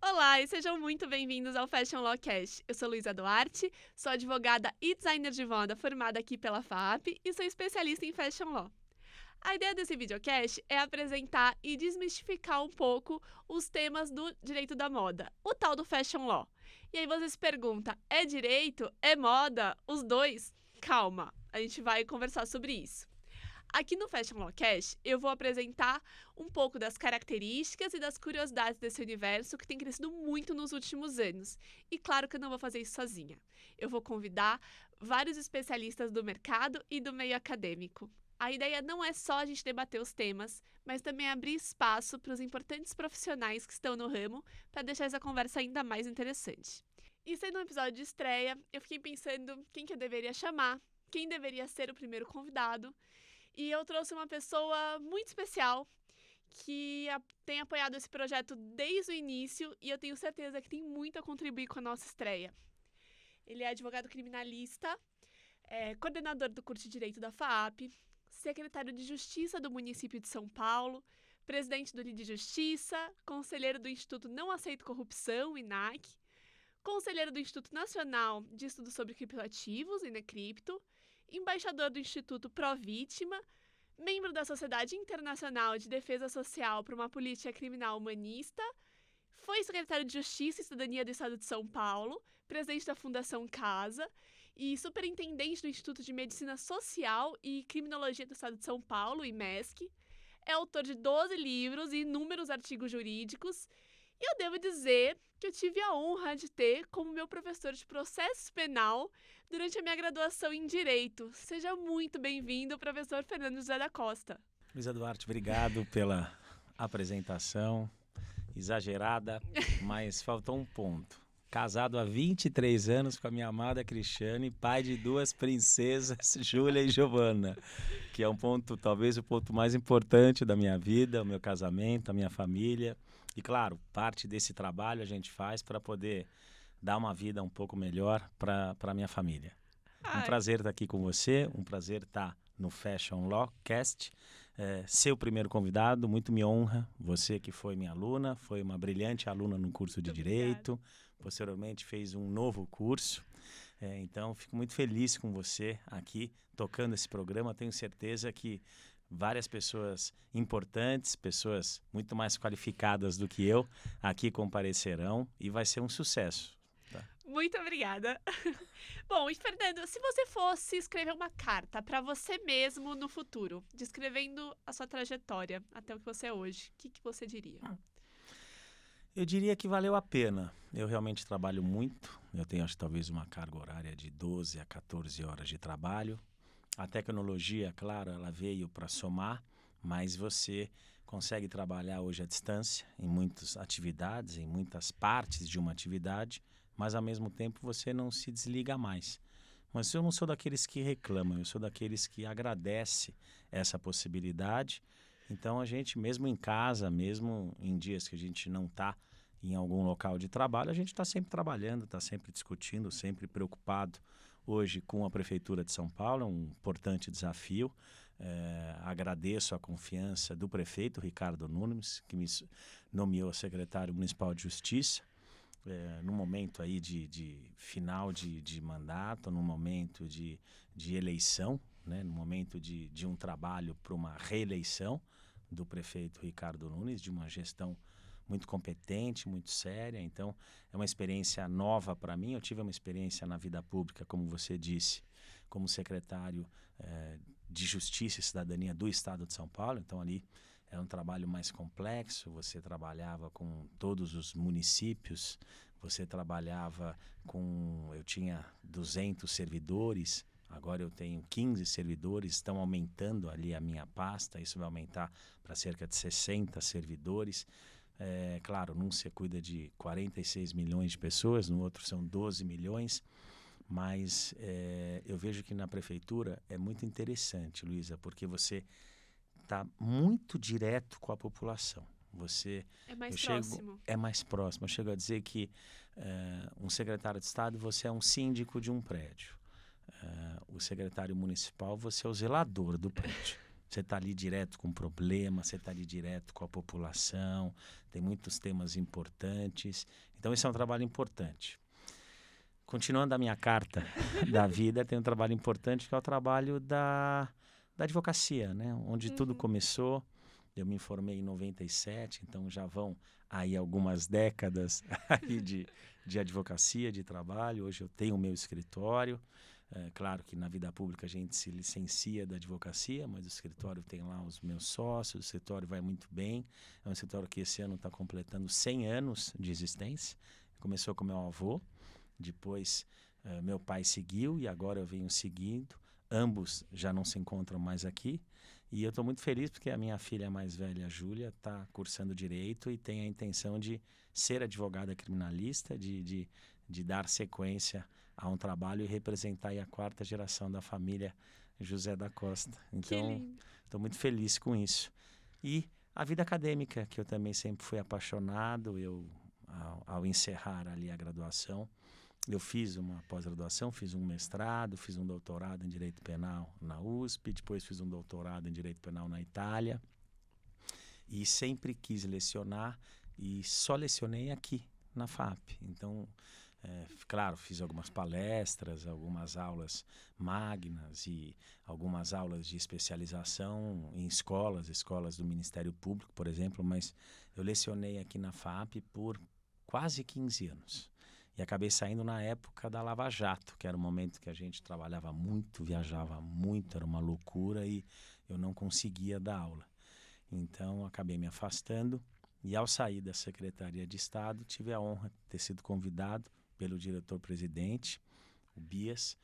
Olá e sejam muito bem-vindos ao Fashion Law Cast. Eu sou Luísa Duarte, sou advogada e designer de moda formada aqui pela FAAP e sou especialista em Fashion Law. A ideia desse videocast é apresentar e desmistificar um pouco os temas do direito da moda, o tal do Fashion Law. E aí você se pergunta, é direito? É moda? Os dois? Calma, a gente vai conversar sobre isso. Aqui no Fashion Law Cast, eu vou apresentar um pouco das características e das curiosidades desse universo que tem crescido muito nos últimos anos. E claro que eu não vou fazer isso sozinha. Eu vou convidar vários especialistas do mercado e do meio acadêmico. A ideia não é só a gente debater os temas, mas também abrir espaço para os importantes profissionais que estão no ramo para deixar essa conversa ainda mais interessante. E sendo um episódio de estreia, eu fiquei pensando quem que eu deveria chamar, quem deveria ser o primeiro convidado. E eu trouxe uma pessoa muito especial que tem apoiado esse projeto desde o início e eu tenho certeza que tem muito a contribuir com a nossa estreia. Ele é advogado criminalista, coordenador do curso de Direito da FAAP, secretário de Justiça do município de São Paulo, presidente do Lide Justiça, conselheiro do Instituto Não Aceito Corrupção, INAC, conselheiro do Instituto Nacional de Estudos sobre Criptoativos, INECRIPTO, embaixador do Instituto Pró-Vítima, membro da Sociedade Internacional de Defesa Social para uma Política Criminal Humanista, foi secretário de Justiça e Cidadania do Estado de São Paulo, presidente da Fundação Casa e superintendente do Instituto de Medicina Social e Criminologia do Estado de São Paulo, IMESC. É autor de 12 livros e inúmeros artigos jurídicos. E eu devo dizer que eu tive a honra de ter como meu professor de processo penal durante a minha graduação em Direito. Seja muito bem-vindo, professor Fernando José da Costa. Luísa Duarte, obrigado pela apresentação exagerada, mas faltou um ponto. Casado há 23 anos com a minha amada Cristiane, pai de 2 princesas, Júlia e Giovana, que é um ponto, talvez o ponto mais importante da minha vida, o meu casamento, a minha família. E claro, parte desse trabalho a gente faz para poder dar uma vida um pouco melhor para a minha família. Um prazer estar aqui com você, um prazer estar no Fashion Law Cast. Ser o primeiro convidado, muito me honra. Você que foi minha aluna, foi uma brilhante aluna no curso de Direito, posteriormente fez um novo curso. Então, fico muito feliz com você aqui, tocando esse programa. Tenho certeza que várias pessoas importantes, pessoas muito mais qualificadas do que eu, aqui comparecerão e vai ser um sucesso. Tá? Muito obrigada. Bom, e Fernando, se você fosse escrever uma carta para você mesmo no futuro, descrevendo a sua trajetória até o que você é hoje, o que você diria? Eu diria que valeu a pena. Eu realmente trabalho muito. Eu tenho, acho, talvez uma carga horária de 12 a 14 horas de trabalho. A tecnologia, claro, ela veio para somar, mas você consegue trabalhar hoje à distância em muitas atividades, em muitas partes de uma atividade, mas ao mesmo tempo você não se desliga mais. Mas eu não sou daqueles que reclamam, eu sou daqueles que agradecem essa possibilidade. Então a gente, mesmo em casa, mesmo em dias que a gente não está em algum local de trabalho, a gente está sempre trabalhando, está sempre discutindo, sempre preocupado. Hoje, com a Prefeitura de São Paulo, é um importante desafio. Agradeço a confiança do prefeito Ricardo Nunes, que me nomeou secretário municipal de Justiça, num momento aí de final de mandato, num momento de eleição, né, no momento de um trabalho para uma reeleição do prefeito Ricardo Nunes, de uma gestão muito competente, muito séria. Então, é uma experiência nova para mim. Eu tive uma experiência na vida pública, como você disse, como secretário de Justiça e Cidadania do Estado de São Paulo. Então, ali era um trabalho mais complexo. Você trabalhava com todos os municípios, você trabalhava com... Eu tinha 200 servidores, agora eu tenho 15 servidores, estão aumentando ali a minha pasta, isso vai aumentar para cerca de 60 servidores. Claro, num você cuida de 46 milhões de pessoas, no outro são 12 milhões, mas eu vejo que na prefeitura é muito interessante, Luísa, porque você está muito direto com a população. Você é mais próximo. É mais próximo. Eu chego a dizer que um secretário de Estado, você é um síndico de um prédio. o secretário municipal, você é o zelador do prédio. Você está ali direto com o problema, você está ali direto com a população, tem muitos temas importantes. Então, esse é um trabalho importante. Continuando a minha carta da vida, tem um trabalho importante que é o trabalho da advocacia, né? Onde tudo começou. Eu me formei em 97, então já vão aí algumas décadas aí de advocacia, de trabalho. Hoje eu tenho o meu escritório. Claro que na vida pública a gente se licencia da advocacia, mas o escritório tem lá os meus sócios, o escritório vai muito bem. É um escritório que esse ano está completando 100 anos de existência. Começou com meu avô, depois meu pai seguiu e agora eu venho seguindo. Ambos já não se encontram mais aqui. E eu estou muito feliz porque a minha filha mais velha, a Júlia, está cursando Direito e tem a intenção de ser advogada criminalista, de dar sequência a um trabalho e representar aí a 4ª geração da família José da Costa. Então, estou muito feliz com isso. E a vida acadêmica, que eu também sempre fui apaixonado, ao encerrar ali a graduação, eu fiz uma pós-graduação, fiz um mestrado, fiz um doutorado em Direito Penal na USP, depois fiz um doutorado em Direito Penal na Itália. E sempre quis lecionar e só lecionei aqui, na FAP. Então, claro, fiz algumas palestras, algumas aulas magnas e algumas aulas de especialização em escolas do Ministério Público, por exemplo, mas eu lecionei aqui na FAP por quase 15 anos. E acabei saindo na época da Lava Jato, que era um momento que a gente trabalhava muito, viajava muito, era uma loucura e eu não conseguia dar aula. Então, acabei me afastando e ao sair da Secretaria de Estado, tive a honra de ter sido convidado pelo diretor-presidente, o Bias,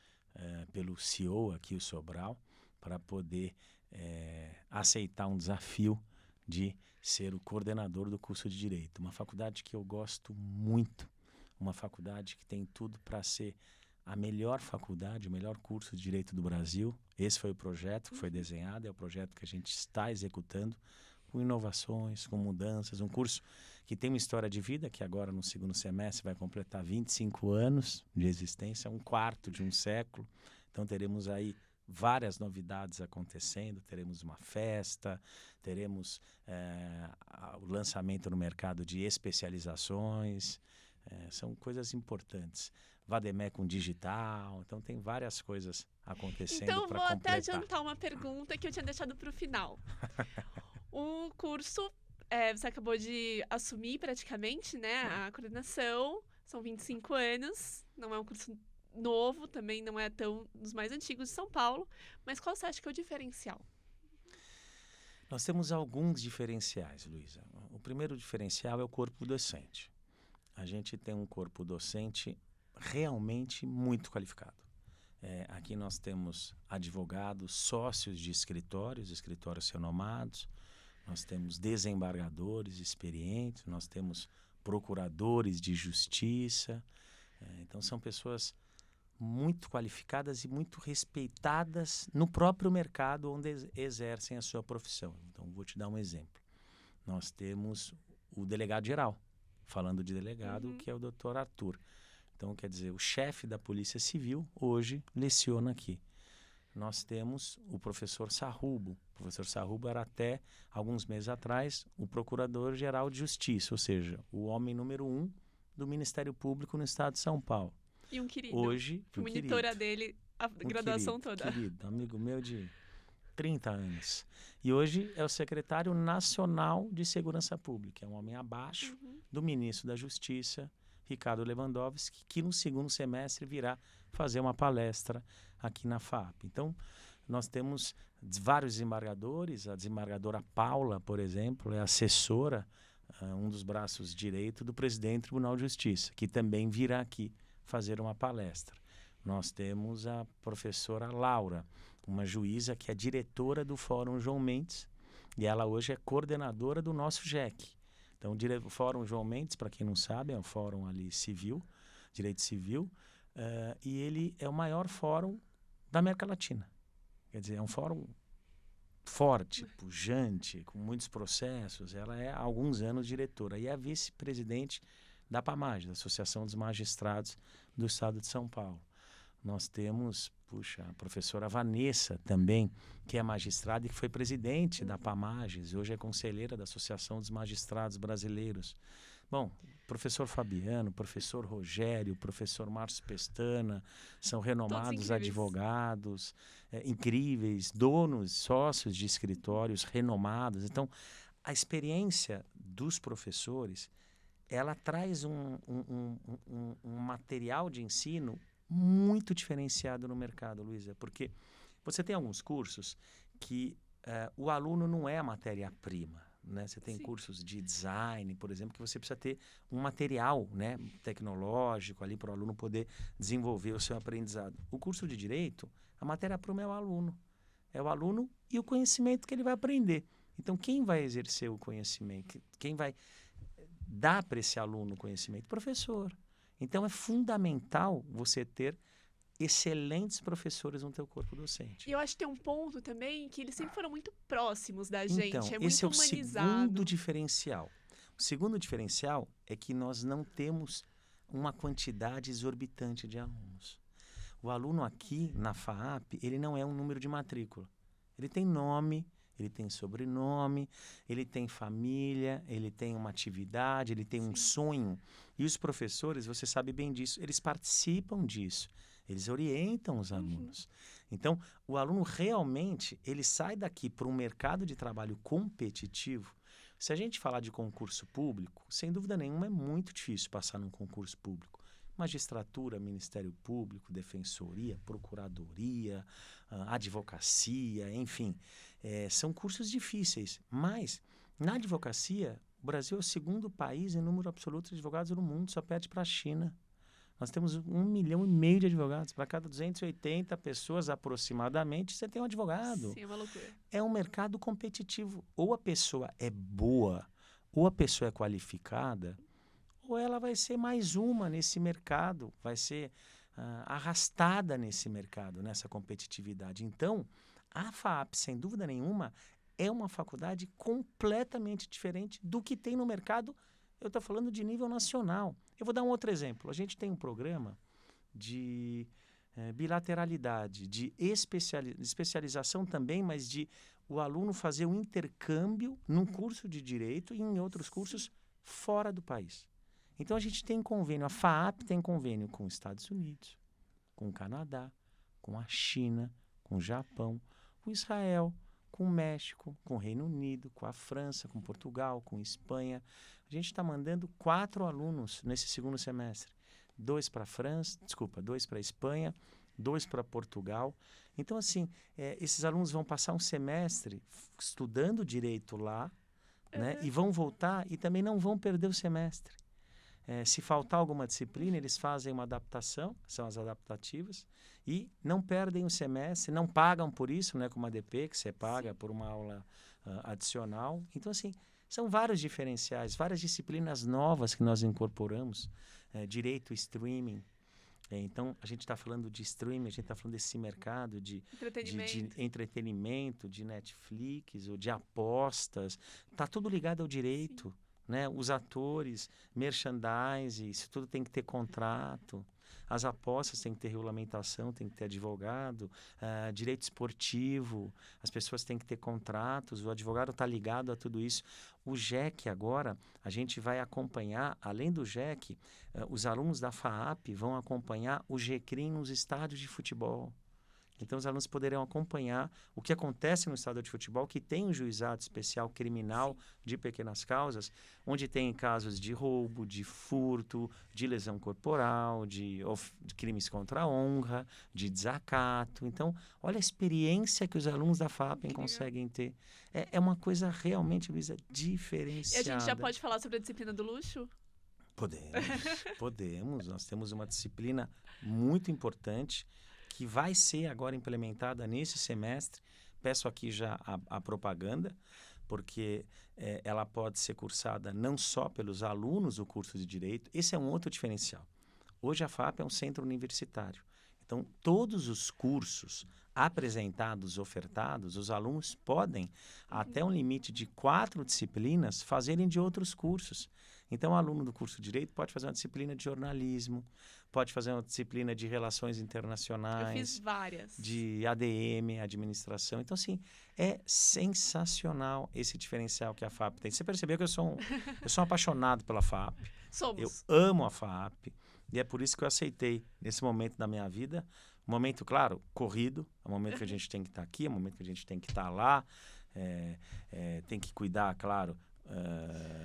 pelo CEO aqui, o Sobral, para poder aceitar um desafio de ser o coordenador do curso de Direito. Uma faculdade que eu gosto muito, uma faculdade que tem tudo para ser a melhor faculdade, o melhor curso de Direito do Brasil. Esse foi o projeto que foi desenhado, é o projeto que a gente está executando, com inovações, com mudanças, um curso que tem uma história de vida, que agora no segundo semestre vai completar 25 anos de existência, 1/4 de um século. Então teremos aí várias novidades acontecendo, teremos uma festa, teremos o lançamento no mercado de especializações, são coisas importantes. Vademec com digital, então tem várias coisas acontecendo para completar. Então vou até adiantar uma pergunta que eu tinha deixado para o final. O curso, você acabou de assumir praticamente, né, a coordenação, são 25 anos, não é um curso novo, também não é tão dos mais antigos de São Paulo, mas qual você acha que é o diferencial? Nós temos alguns diferenciais, Luísa. O primeiro diferencial é o corpo docente. A gente tem um corpo docente realmente muito qualificado. Aqui nós temos advogados, sócios de escritórios renomados, nós temos desembargadores experientes, nós temos procuradores de justiça. Então são pessoas muito qualificadas e muito respeitadas no próprio mercado onde exercem a sua profissão. Então vou te dar um exemplo. Nós temos o delegado-geral, falando de delegado, que é o Dr. Arthur. Então, quer dizer, o chefe da Polícia Civil hoje leciona aqui. Nós temos o professor Sarrubo. O professor Sarrubo era até alguns meses atrás o Procurador-Geral de Justiça, ou seja, o homem número 1 do Ministério Público no estado de São Paulo. E um querido. Hoje, monitora dele a graduação toda. Querido, amigo meu de 30 anos. E hoje é o secretário nacional de Segurança Pública. É um homem abaixo do ministro da Justiça, Ricardo Lewandowski, que no segundo semestre virá fazer uma palestra aqui na FAP. Então, nós temos vários desembargadores. A desembargadora Paula, por exemplo, é assessora, um dos braços direito do presidente do Tribunal de Justiça, que também virá aqui fazer uma palestra. Nós temos a professora Laura, uma juíza que é diretora do Fórum João Mendes, e ela hoje é coordenadora do nosso JEC. Então, o Fórum João Mendes, para quem não sabe, é um fórum ali civil, direito civil, e ele é o maior fórum da América Latina. Quer dizer, é um fórum forte, pujante, com muitos processos. Ela é há alguns anos diretora e é a vice-presidente da PAMAG, da Associação dos Magistrados do Estado de São Paulo. Nós temos, a professora Vanessa também, que é magistrada e que foi presidente da PAMAGES, e hoje é conselheira da Associação dos Magistrados Brasileiros. Bom, professor Fabiano, professor Rogério, professor Márcio Pestana, são renomados advogados, incríveis, donos, sócios de escritórios renomados. Então, a experiência dos professores, ela traz um material de ensino muito diferenciado no mercado, Luísa, porque você tem alguns cursos que o aluno não é a matéria-prima, né? Você tem cursos de design, por exemplo, que você precisa ter um material, né, tecnológico ali para o aluno poder desenvolver o seu aprendizado. O curso de Direito, a matéria-prima é o aluno. É o aluno e o conhecimento que ele vai aprender. Então, quem vai exercer o conhecimento? Quem vai dar para esse aluno o conhecimento? O professor. Então, é fundamental você ter excelentes professores no teu corpo docente. E eu acho que tem um ponto também que eles sempre foram muito próximos da gente, Então, é muito esse é o humanizado. segundo diferencial. O segundo diferencial é que nós não temos uma quantidade exorbitante de alunos. O aluno aqui na FAAP, ele não é um número de matrícula. Ele tem nome, ele tem sobrenome, ele tem família, ele tem uma atividade, ele tem um sonho. E os professores, você sabe bem disso, eles participam disso. Eles orientam os alunos. Então, o aluno realmente, ele sai daqui para um mercado de trabalho competitivo. Se a gente falar de concurso público, sem dúvida nenhuma é muito difícil passar num concurso público. Magistratura, Ministério Público, Defensoria, Procuradoria, Advocacia, enfim. São cursos difíceis, mas na advocacia, o Brasil é o segundo país em número absoluto de advogados no mundo, só perde para a China. Nós temos 1,5 milhão de advogados. Para cada 280 pessoas aproximadamente, você tem um advogado. Sim, é uma loucura. É um mercado competitivo. Ou a pessoa é boa, ou a pessoa é qualificada, ou ela vai ser mais uma nesse mercado, vai ser arrastada nesse mercado, nessa competitividade. Então, a FAAP, sem dúvida nenhuma, é uma faculdade completamente diferente do que tem no mercado. Eu estou falando de nível nacional. Eu vou dar um outro exemplo. A gente tem um programa de bilateralidade, de especialização também, mas de o aluno fazer um intercâmbio num curso de Direito e em outros cursos fora do país. Então, a gente tem convênio, a FAAP tem convênio com os Estados Unidos, com o Canadá, com a China, com o Japão, com Israel, com o México, com o Reino Unido, com a França, com Portugal, com Espanha. A gente está mandando 4 alunos nesse segundo semestre. 2 para a França, 2 para a Espanha, 2 para Portugal. Então, assim, esses alunos vão passar um semestre estudando direito lá, né? E vão voltar e também não vão perder o semestre. Se faltar alguma disciplina, eles fazem uma adaptação, são as adaptativas, e não perdem o semestre, não pagam por isso, não é como a ADP, que você paga por uma aula adicional. Então, assim, são vários diferenciais, várias disciplinas novas que nós incorporamos, direito streaming. Então, a gente está falando de streaming, a gente está falando desse mercado de entretenimento, de Netflix, ou de apostas, está tudo ligado ao direito. Sim. Né? Os atores, merchandising, isso tudo tem que ter contrato. As apostas têm que ter regulamentação, tem que ter advogado, direito esportivo, as pessoas têm que ter contratos, o advogado está ligado a tudo isso. O GEC agora, a gente vai acompanhar, além do GEC, os alunos da FAAP vão acompanhar o GCRIM nos estádios de futebol. Então, os alunos poderão acompanhar o que acontece no estádio de futebol, que tem um juizado especial criminal de pequenas causas, onde tem casos de roubo, de furto, de lesão corporal, de crimes contra a honra, de desacato. Então, olha a experiência que os alunos da FAAP conseguem ter. É uma coisa realmente, Luísa, diferenciada. E a gente já pode falar sobre a disciplina do luxo? Podemos. Nós temos uma disciplina muito importante que vai ser agora implementada nesse semestre. Peço aqui já a propaganda, porque ela pode ser cursada não só pelos alunos do curso de Direito. Esse é um outro diferencial. Hoje a FAAP é um centro universitário. Então, todos os cursos apresentados, ofertados, os alunos podem, até um limite de 4 disciplinas, fazerem de outros cursos. Então, o aluno do curso de Direito pode fazer uma disciplina de jornalismo, pode fazer uma disciplina de relações Eu internacionais, fiz várias. de ADM, administração. Então, assim, é sensacional esse diferencial que a FAP tem. Você percebeu que eu sou um apaixonado pela FAP. Eu Somos. amo a FAP. E é por isso que eu aceitei, nesse momento da minha vida, um momento, claro, corrido, é um momento que a gente tem que estar aqui, é um momento que a gente tem que estar lá, tem que cuidar, claro,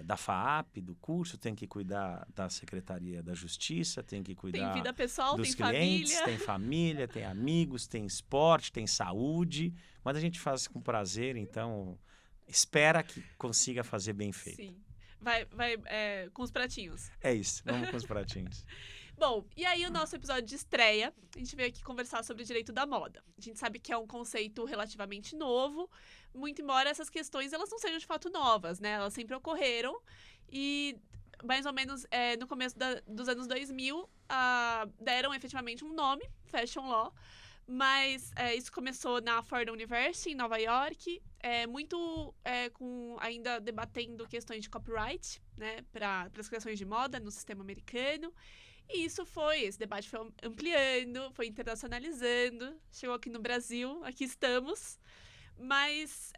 da FAAP, do curso, tem que cuidar da Secretaria da Justiça, tem que Tem cuidar vida pessoal, dos tem clientes, família. tem família, tem amigos, tem esporte, tem saúde, mas a gente faz com prazer, então espera que consiga fazer bem feito. Sim. Vai com os pratinhos. É isso, vamos com os pratinhos. Bom, e aí o nosso episódio de estreia, a gente veio aqui conversar sobre direito da moda. A gente sabe que é um conceito relativamente novo, muito embora essas questões elas não sejam de fato novas, né? Elas sempre ocorreram e mais ou menos no começo dos anos 2000 deram efetivamente um nome, Fashion Law, mas isso começou na Fordham University, em Nova York, ainda debatendo questões de copyright, né, para as criações de moda no sistema americano. E esse debate foi ampliando, foi internacionalizando, chegou aqui no Brasil, aqui estamos. Mas,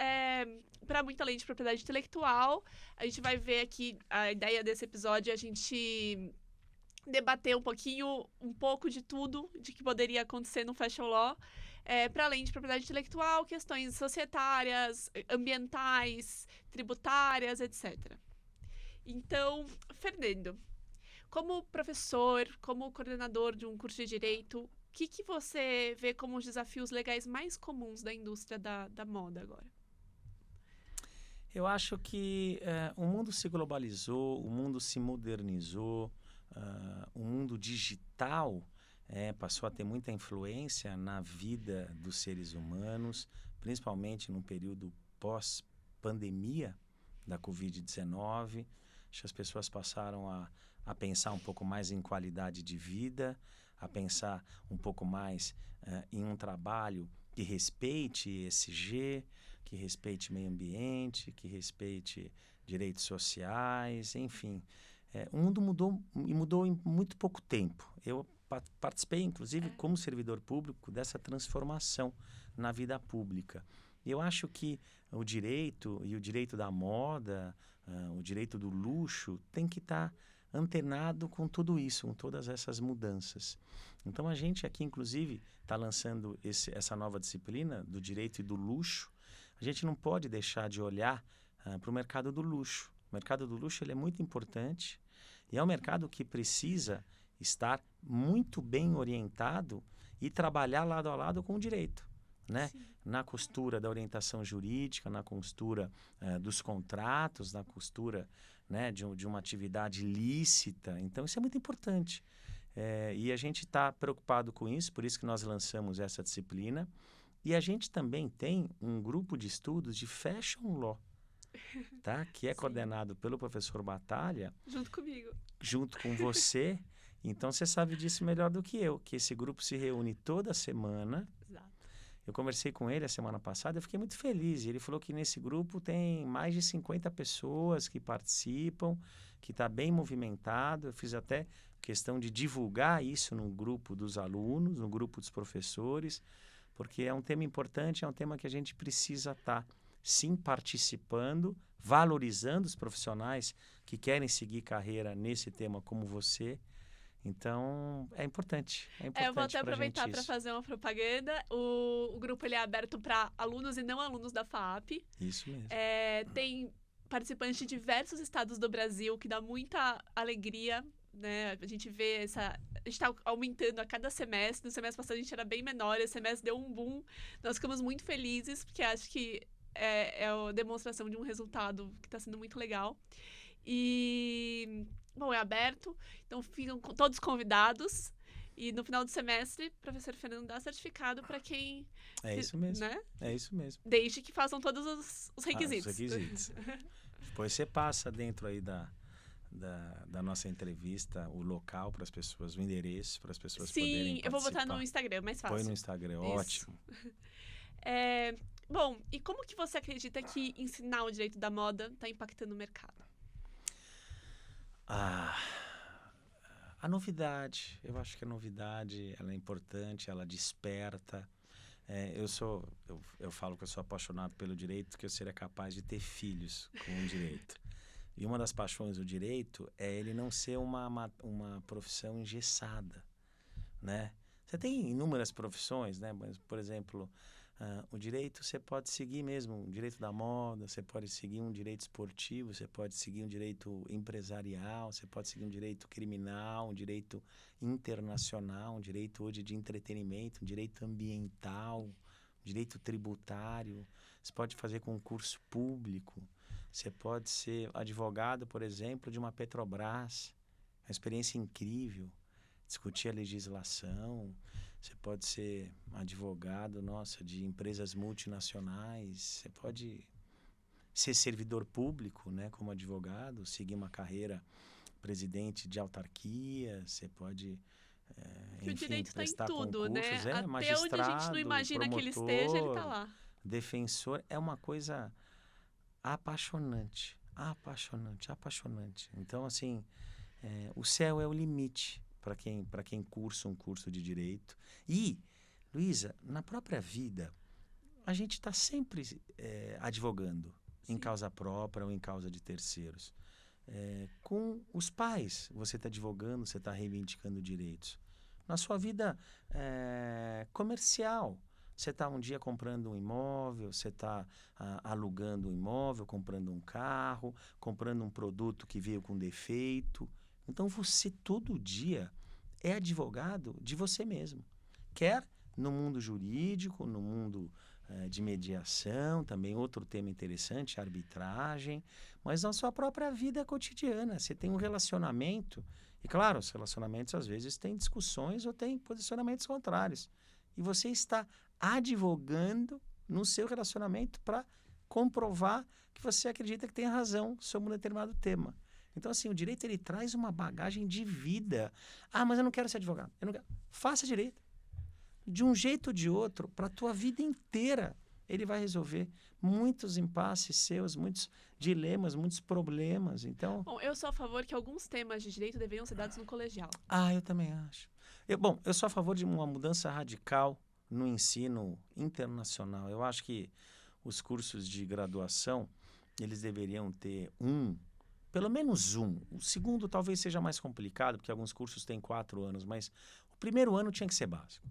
para muito além de propriedade intelectual, a gente vai ver aqui, a ideia desse episódio é a gente debater um pouco de tudo de que poderia acontecer no Fashion Law, para além de propriedade intelectual, questões societárias, ambientais, tributárias, etc. Então, Fernando, como professor, como coordenador de um curso de Direito, o que você vê como os desafios legais mais comuns da indústria da moda agora? Eu acho que o mundo se globalizou, o mundo se modernizou, o mundo digital passou a ter muita influência na vida dos seres humanos, principalmente no período pós-pandemia da Covid-19. Acho que as pessoas passaram a pensar um pouco mais em qualidade de vida, a pensar um pouco mais em um trabalho que respeite ESG, que respeite meio ambiente, que respeite direitos sociais, enfim. O mundo mudou em muito pouco tempo. Eu participei, inclusive, como servidor público, dessa transformação na vida pública. Eu acho que o direito da moda, o direito do luxo, tem que estar antenado com tudo isso, com todas essas mudanças. Então, a gente aqui, inclusive, está lançando essa nova disciplina do direito e do luxo. A gente não pode deixar de olhar para o mercado do luxo. O mercado do luxo ele é muito importante e é um mercado que precisa estar muito bem orientado e trabalhar lado a lado com o direito, né? Na costura da orientação jurídica, na costura dos contratos, na costura, né, de uma atividade lícita. Então, isso é muito importante. E a gente está preocupado com isso, por isso que nós lançamos essa disciplina. E a gente também tem um grupo de estudos de Fashion Law, tá? Que é coordenado pelo professor Batalha. Junto comigo. Junto com você. Então, você sabe disso melhor do que eu, que esse grupo se reúne toda semana. Exato. Eu conversei com ele a semana passada, eu fiquei muito feliz. Ele falou que nesse grupo tem mais de 50 pessoas que participam, que está bem movimentado. Eu fiz até questão de divulgar isso no grupo dos alunos, no grupo dos professores, porque é um tema importante, é um tema que a gente precisa estar, sim, participando, valorizando os profissionais que querem seguir carreira nesse tema como você. Então, é importante. Eu vou até aproveitar para fazer uma propaganda. O grupo ele é aberto para alunos e não alunos da FAAP. Isso mesmo. Tem participantes de diversos estados do Brasil, que dá muita alegria, né? A gente vê a gente está aumentando a cada semestre. No semestre passado a gente era bem menor, esse semestre deu um boom. Nós ficamos muito felizes, porque acho que é a demonstração de um resultado que está sendo muito legal. E... Bom, é aberto, então ficam todos convidados. E no final do semestre, o professor Fernando dá certificado para quem... Isso mesmo, né? É isso mesmo. Desde que façam todos os requisitos. Os requisitos. Depois você passa dentro aí da nossa entrevista o local para as pessoas, o endereço para as pessoas poderem participar. Sim, eu vou botar no Instagram, mais fácil. Põe no Instagram, Isso. ótimo. Bom, e como que você acredita que ensinar o direito da moda está impactando o mercado? Ah, a novidade, eu acho que a novidade, ela é importante, ela desperta. Eu falo que eu sou apaixonado pelo direito, que eu seria capaz de ter filhos com o direito. E uma das paixões do direito é ele não ser uma profissão engessada, né? Você tem inúmeras profissões, né? Mas, por exemplo, o direito você pode seguir mesmo, o direito da moda, você pode seguir um direito esportivo, você pode seguir um direito empresarial, você pode seguir um direito criminal, um direito internacional, um direito hoje de entretenimento, um direito ambiental, um direito tributário. Você pode fazer concurso público, você pode ser advogado, por exemplo, de uma Petrobras, uma experiência incrível. Discutir a legislação, você pode ser advogado, de empresas multinacionais, você pode ser servidor público, né, como advogado, seguir uma carreira presidente de autarquia, você pode, Que o direito está em prestar tudo, né? concursos, Até onde a gente não magistrado, imagina que ele esteja, ele está promotor, lá. defensor, é uma coisa apaixonante, apaixonante, apaixonante. Então, assim, o céu é o limite para quem cursa um curso de direito. E, Luísa, na própria vida, a gente está sempre advogando em causa própria ou em causa de terceiros. Com os pais, você está advogando, você está reivindicando direitos. Na sua vida comercial, você está um dia comprando um imóvel, você está alugando um imóvel, comprando um carro, comprando um produto que veio com defeito. Então, você todo dia é advogado de você mesmo. Quer no mundo jurídico, no mundo de mediação, também outro tema interessante, arbitragem, mas na sua própria vida cotidiana. Você tem um relacionamento, e claro, os relacionamentos às vezes têm discussões ou têm posicionamentos contrários. E você está advogando no seu relacionamento para comprovar que você acredita que tem razão sobre um determinado tema. Então, assim, o direito ele traz uma bagagem de vida. Ah, mas eu não quero ser advogado. Eu não quero. Faça direito. De um jeito ou de outro, para a tua vida inteira, ele vai resolver muitos impasses seus, muitos dilemas, muitos problemas. Então, Bom, eu sou a favor que alguns temas de direito deveriam ser dados no colegial. eu também acho. Eu sou a favor de uma mudança radical no ensino internacional. Eu acho que os cursos de graduação, eles deveriam ter pelo menos um. O segundo talvez seja mais complicado, porque alguns cursos têm 4 anos, mas o primeiro ano tinha que ser básico.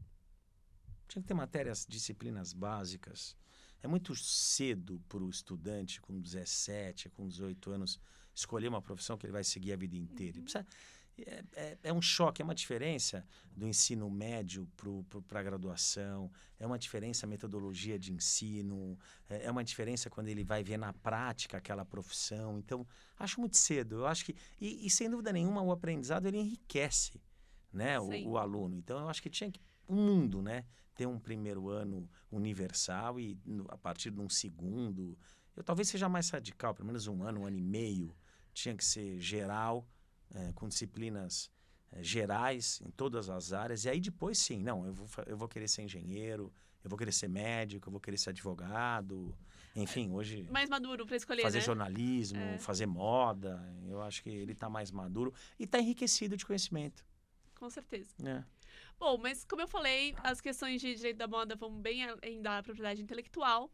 Tinha que ter matérias, disciplinas básicas. É muito cedo para o estudante com 17, com 18 anos, escolher uma profissão que ele vai seguir a vida inteira. Ele precisa, é um choque, é uma diferença do ensino médio para a graduação, é uma diferença a metodologia de ensino, é uma diferença quando ele vai ver na prática aquela profissão. Então, acho muito cedo. Eu acho que, e sem dúvida nenhuma, o aprendizado ele enriquece, né, o aluno. Então, eu acho que tinha que o mundo, né, ter um primeiro ano universal e a partir de um segundo, eu talvez seja mais radical, pelo menos um ano e meio, tinha que ser geral, com disciplinas gerais em todas as áreas. E aí depois sim, não, eu vou querer ser engenheiro, eu vou querer ser médico, eu vou querer ser advogado, enfim, hoje... Mais maduro para escolher, fazer né? jornalismo, fazer moda, eu acho que ele está mais maduro e está enriquecido de conhecimento. Com certeza. É. Bom, mas como eu falei, as questões de direito da moda vão bem além da propriedade intelectual.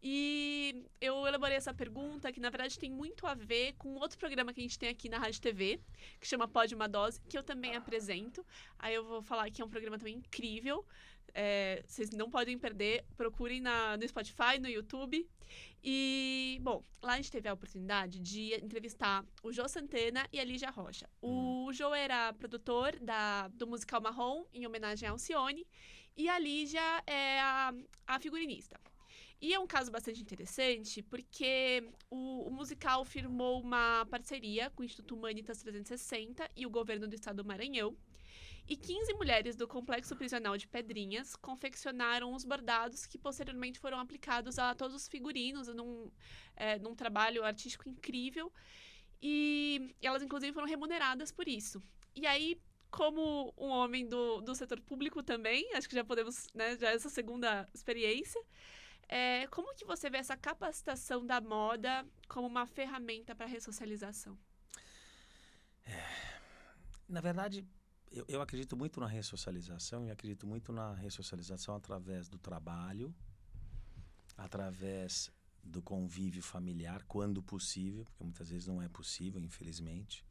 E eu elaborei essa pergunta que, na verdade, tem muito a ver com outro programa que a gente tem aqui na Rádio TV, que chama Pode Uma Dose, que eu também apresento. Aí eu vou falar que é um programa também incrível. Vocês não podem perder, procurem no Spotify, no YouTube. E, bom, lá a gente teve a oportunidade de entrevistar o Jô Santana e a Lígia Rocha. O Jô era produtor do musical Marrom, em homenagem a Alcione, e a Lígia é a figurinista. E é um caso bastante interessante, porque o musical firmou uma parceria com o Instituto Humanitas 360 e o governo do estado do Maranhão. E 15 mulheres do Complexo Prisional de Pedrinhas confeccionaram os bordados que posteriormente foram aplicados a todos os figurinos num trabalho artístico incrível. E elas, inclusive, foram remuneradas por isso. E aí, como um homem do setor público também, acho que já podemos, né, já essa segunda experiência, como que você vê essa capacitação da moda como uma ferramenta para a ressocialização? Na verdade, eu acredito muito na ressocialização e acredito muito na ressocialização através do trabalho, através do convívio familiar, quando possível, porque muitas vezes não é possível, infelizmente,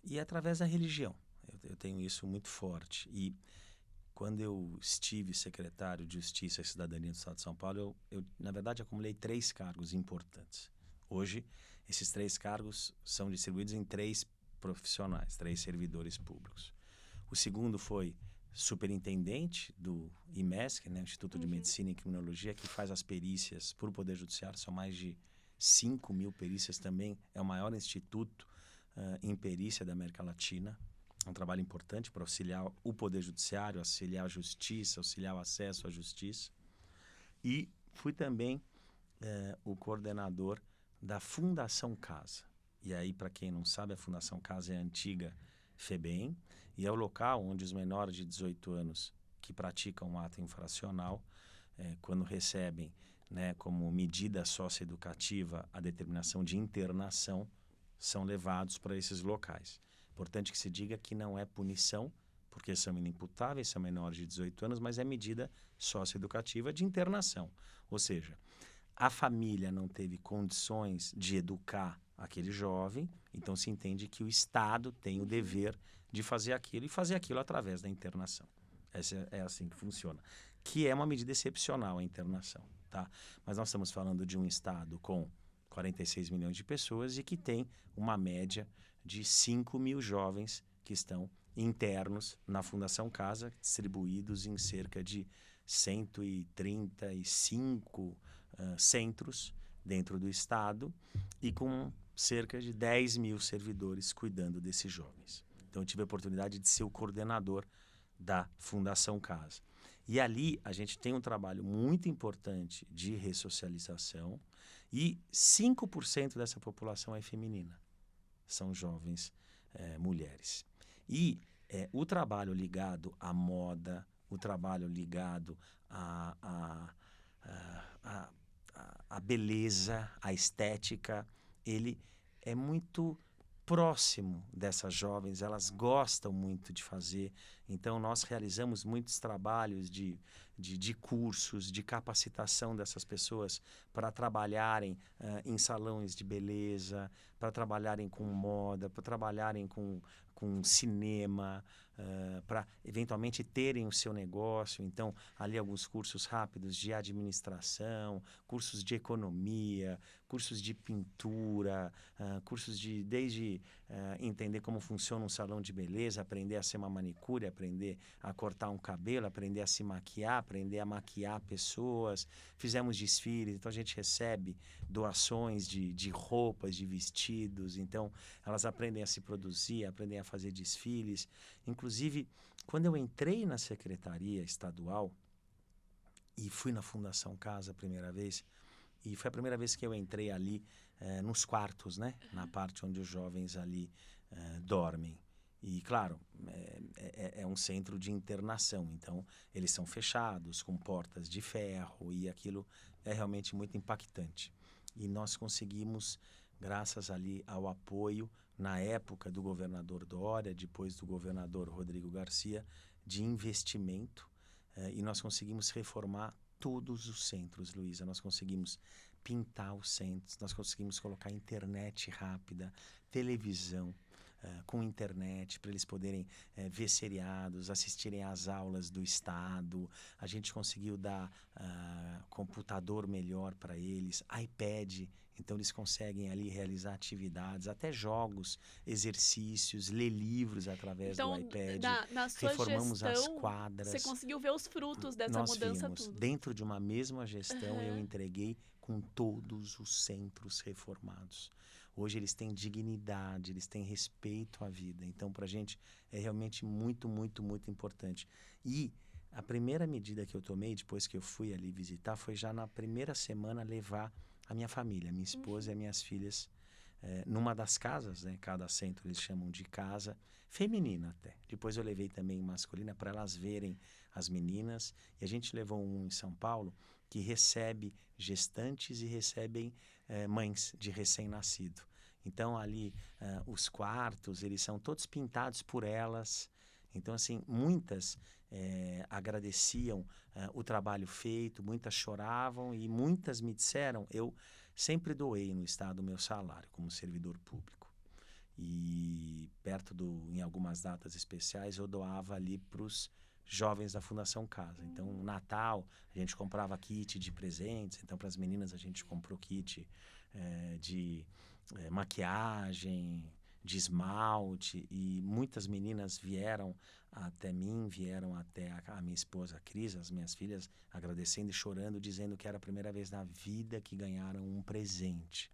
e através da religião. Eu tenho isso muito forte. E quando eu estive secretário de Justiça e Cidadania do Estado de São Paulo, na verdade, acumulei 3 cargos importantes. Hoje, esses 3 cargos são distribuídos em 3 profissionais, 3 servidores públicos. O segundo foi superintendente do IMESC, né, Instituto de Medicina e Criminologia, que faz as perícias para o Poder Judiciário. São mais de 5.000 perícias também. É o maior instituto em perícia da América Latina. É um trabalho importante para auxiliar o Poder Judiciário, auxiliar a Justiça, auxiliar o acesso à Justiça. E fui também o coordenador da Fundação Casa. E aí, para quem não sabe, a Fundação Casa é a antiga FEBEM e é o local onde os menores de 18 anos que praticam um ato infracional, quando recebem, né, como medida socioeducativa a determinação de internação, são levados para esses locais. Importante que se diga que não é punição, porque são inimputáveis, são menores de 18 anos, mas é medida socioeducativa de internação. Ou seja, a família não teve condições de educar aquele jovem, então se entende que o Estado tem o dever de fazer aquilo e fazer aquilo através da internação. É assim que funciona. Que é uma medida excepcional a internação, tá? Mas nós estamos falando de um Estado com 46 milhões de pessoas e que tem uma média de 5.000 jovens que estão internos na Fundação Casa, distribuídos em cerca de 135 centros dentro do Estado e com cerca de 10.000 servidores cuidando desses jovens. Então eu tive a oportunidade de ser o coordenador da Fundação Casa. E ali a gente tem um trabalho muito importante de ressocialização e 5% dessa população é feminina. São jovens mulheres. E o trabalho ligado à moda, o trabalho ligado à beleza, à estética, ele é muito próximo dessas jovens, elas gostam muito de fazer. Então, nós realizamos muitos trabalhos de cursos, de capacitação dessas pessoas para trabalharem em salões de beleza, para trabalharem com moda, para trabalharem com cinema, para eventualmente terem o seu negócio. Então, ali alguns cursos rápidos de administração, cursos de economia, cursos de pintura, cursos desde entender como funciona um salão de beleza, aprender a ser uma manicure, aprender a cortar um cabelo, aprender a se maquiar, aprender a maquiar pessoas. Fizemos desfiles, então a gente recebe doações de roupas, de vestidos, então elas aprendem a se produzir, aprendem a fazer desfiles. Inclusive, quando eu entrei na Secretaria Estadual e fui na Fundação Casa a primeira vez, e foi a primeira vez que eu entrei ali nos quartos, né? Na parte onde os jovens ali dormem. E, claro, é um centro de internação, então eles são fechados, com portas de ferro, e aquilo é realmente muito impactante. E nós conseguimos, graças ali ao apoio, na época do governador Dória, depois do governador Rodrigo Garcia, de investimento, e nós conseguimos reformar todos os centros, Luísa. Nós conseguimos pintar os centros, nós conseguimos colocar internet rápida, televisão com internet, para eles poderem ver seriados, assistirem às aulas do Estado. A gente conseguiu dar computador melhor para eles, iPad. Então eles conseguem ali realizar atividades, até jogos, exercícios, ler livros através do iPad. Na sua Reformamos as gestão, quadras. você conseguiu ver os frutos dessa Nós mudança vimos, tudo. dentro de uma mesma gestão, eu entreguei com todos os centros reformados. Hoje eles têm dignidade, eles têm respeito à vida. Então, para a gente, é realmente muito, muito, muito importante. E a primeira medida que eu tomei, depois que eu fui ali visitar, foi já na primeira semana levar a minha família, minha esposa e as minhas filhas, numa das casas, né? Cada centro eles chamam de casa, feminina até. Depois eu levei também masculina para elas verem as meninas. E a gente levou um em São Paulo que recebe gestantes e recebem mães de recém-nascido. Então ali os quartos, eles são todos pintados por elas. Então assim, muitas agradeciam o trabalho feito, muitas choravam e muitas me disseram, eu sempre doei no Estado o meu salário como servidor público. E em algumas datas especiais, eu doava ali para os jovens da Fundação Casa. Então, no Natal, a gente comprava kit de presentes. Então, para as meninas, a gente comprou kit de maquiagem, de esmalte. E muitas meninas vieram até mim, vieram até a minha esposa, a Cris, as minhas filhas, agradecendo e chorando, dizendo que era a primeira vez na vida que ganharam um presente.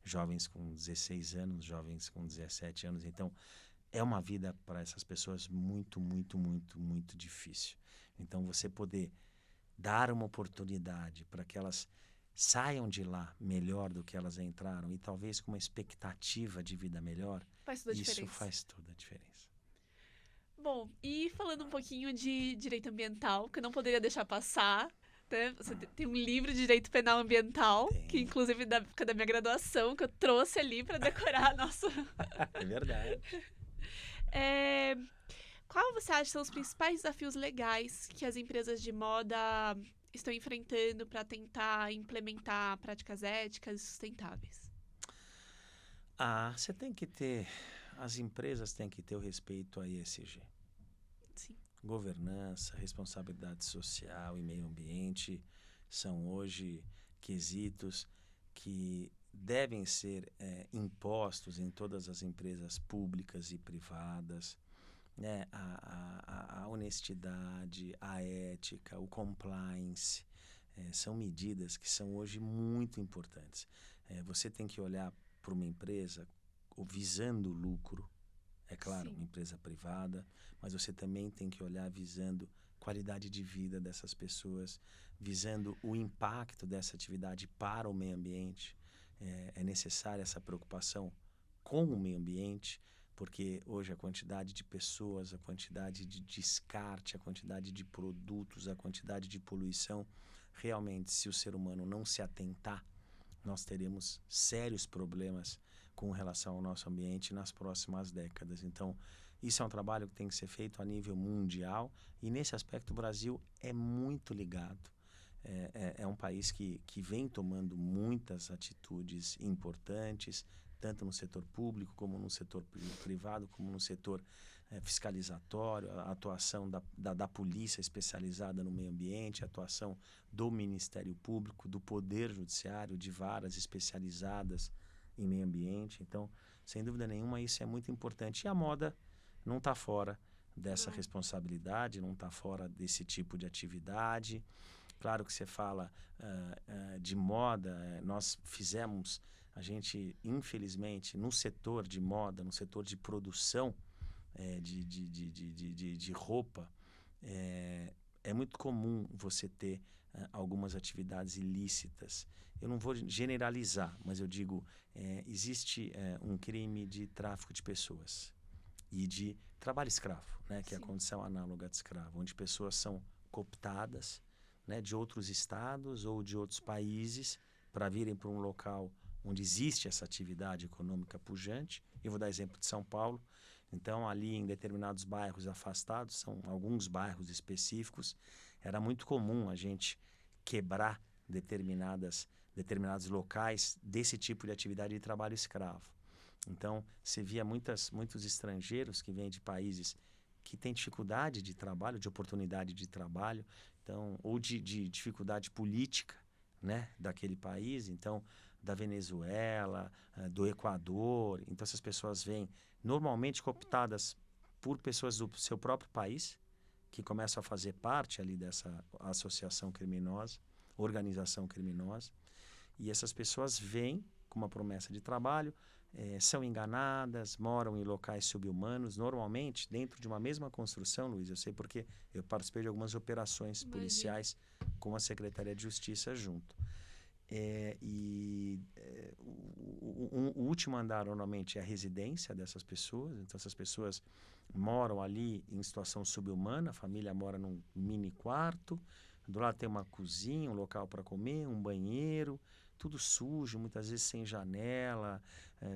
Jovens com 16 anos, jovens com 17 anos. Então, é uma vida para essas pessoas muito, muito, muito, muito difícil. Então, você poder dar uma oportunidade para que elas saiam de lá melhor do que elas entraram e talvez com uma expectativa de vida melhor, Faz toda a isso diferença. faz toda a diferença. Bom, e falando um pouquinho de direito ambiental, que eu não poderia deixar passar, né? Você tem um livro de direito penal ambiental, que Tem. inclusive da época da minha graduação, que eu trouxe ali para decorar nosso. É verdade. É, Qual você acha que são os principais desafios legais que as empresas de moda estão enfrentando para tentar implementar práticas éticas e sustentáveis? Você tem que ter, as empresas têm que ter o respeito à ESG. Sim. Governança, responsabilidade social e meio ambiente são hoje quesitos que devem ser impostos em todas as empresas públicas e privadas, né? A honestidade, a ética, o compliance, são medidas que são hoje muito importantes. Você tem que olhar para uma empresa visando lucro, é claro, Sim. uma empresa privada, mas você também tem que olhar visando qualidade de vida dessas pessoas, visando o impacto dessa atividade para o meio ambiente. É necessária essa preocupação com o meio ambiente, porque hoje a quantidade de pessoas, a quantidade de descarte, a quantidade de produtos, a quantidade de poluição, realmente, se o ser humano não se atentar, nós teremos sérios problemas com relação ao nosso ambiente nas próximas décadas. Então, isso é um trabalho que tem que ser feito a nível mundial e, nesse aspecto, o Brasil é muito ligado. É um país que vem tomando muitas atitudes importantes, tanto no setor público, como no setor privado, como no setor fiscalizatório, a atuação da polícia especializada no meio ambiente, a atuação do Ministério Público, do Poder Judiciário, de varas especializadas em meio ambiente. Então, sem dúvida nenhuma, isso é muito importante. E a moda não está fora dessa responsabilidade, não está fora desse tipo de atividade. Claro que você fala de moda, nós fizemos, a gente, infelizmente, no setor de moda, no setor de produção de roupa, é muito comum você ter algumas atividades ilícitas. Eu não vou generalizar, mas eu digo, existe um crime de tráfico de pessoas e de trabalho escravo, né, que é a condição análoga de escravo, onde pessoas são cooptadas, né, de outros estados ou de outros países para virem para um local onde existe essa atividade econômica pujante. Eu vou dar exemplo de São Paulo. Então, ali em determinados bairros afastados, são alguns bairros específicos, era muito comum a gente quebrar determinados locais desse tipo de atividade de trabalho escravo. Então, você via muitos estrangeiros que vêm de países que têm dificuldade de trabalho, de oportunidade de trabalho, então, ou de dificuldade política, né, daquele país, então, da Venezuela, do Equador. Então, essas pessoas vêm normalmente cooptadas por pessoas do seu próprio país, que começam a fazer parte ali dessa associação criminosa, organização criminosa, e essas pessoas vêm com uma promessa de trabalho, são enganadas, moram em locais subhumanos, normalmente dentro de uma mesma construção, Luiz, eu sei porque eu participei de algumas operações policiais com a Secretaria de Justiça junto. O último andar normalmente é a residência dessas pessoas, então essas pessoas moram ali em situação subhumana, a família mora num mini quarto, do lado tem uma cozinha, um local para comer, um banheiro, tudo sujo, muitas vezes sem janela,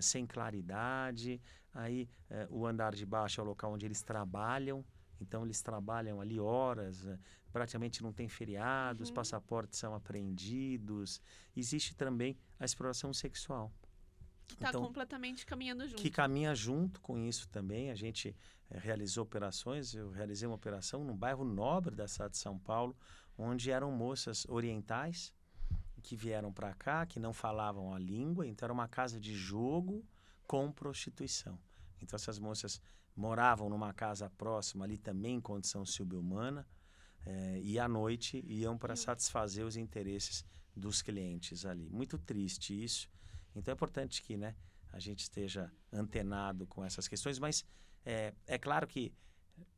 sem claridade. Aí o andar de baixo é o local onde eles trabalham, então eles trabalham ali horas, praticamente não tem feriado, os passaportes são apreendidos. Existe também a exploração sexual. Que está Então, completamente caminhando junto. que caminha junto com isso também. A gente realizou operações, eu realizei uma operação num bairro nobre da cidade de São Paulo, onde eram moças orientais que vieram para cá, que não falavam a língua, então era uma casa de jogo com prostituição. Então essas moças moravam numa casa próxima ali também em condição subhumana, e à noite iam para satisfazer os interesses dos clientes ali. Muito triste isso. Então é importante que, né, a gente esteja antenado com essas questões, mas é claro que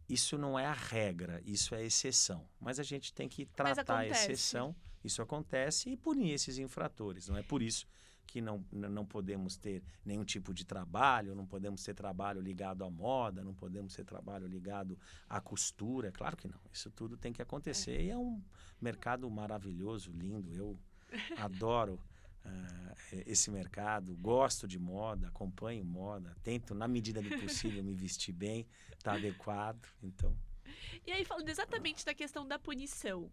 isso não é a regra, isso é a exceção. Mas a gente tem que tratar a exceção, isso acontece, e punir esses infratores. Não é por isso que não podemos ter nenhum tipo de trabalho, não podemos ter trabalho ligado à moda, não podemos ter trabalho ligado à costura. Claro que não, isso tudo tem que acontecer. E é um mercado maravilhoso, lindo. Eu adoro esse mercado, gosto de moda, acompanho moda, tento, na medida do possível, me vestir bem, tá adequado, então... E aí, falando exatamente da questão da punição,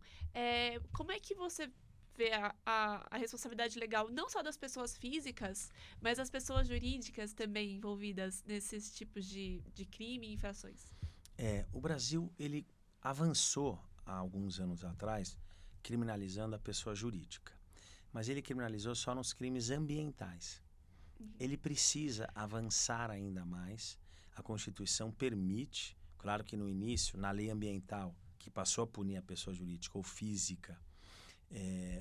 como é que você vê a responsabilidade legal, não só das pessoas físicas, mas das pessoas jurídicas também envolvidas nesses tipos de crime e infrações? O Brasil, ele avançou há alguns anos atrás, criminalizando a pessoa jurídica. Mas ele criminalizou só nos crimes ambientais. Ele precisa avançar ainda mais. A Constituição permite, claro que no início, na lei ambiental, que passou a punir a pessoa jurídica ou física,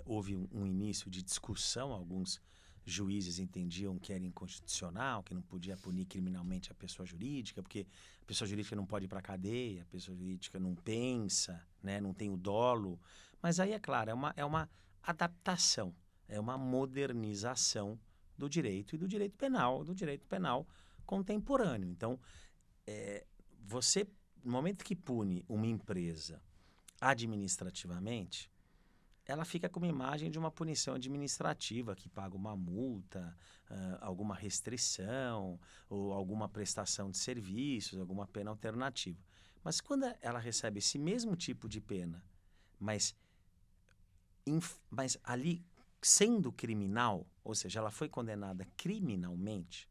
houve um início de discussão. Alguns juízes entendiam que era inconstitucional, que não podia punir criminalmente a pessoa jurídica, porque a pessoa jurídica não pode ir para a cadeia, a pessoa jurídica não pensa, né, não tem o dolo. Mas aí, é claro, é uma adaptação, é uma modernização do direito e do direito penal contemporâneo. Então, você, no momento que pune uma empresa administrativamente, ela fica com uma imagem de uma punição administrativa, que paga uma multa, alguma restrição, ou alguma prestação de serviços, alguma pena alternativa. Mas quando ela recebe esse mesmo tipo de pena, mas ali sendo criminal, ou seja, ela foi condenada criminalmente,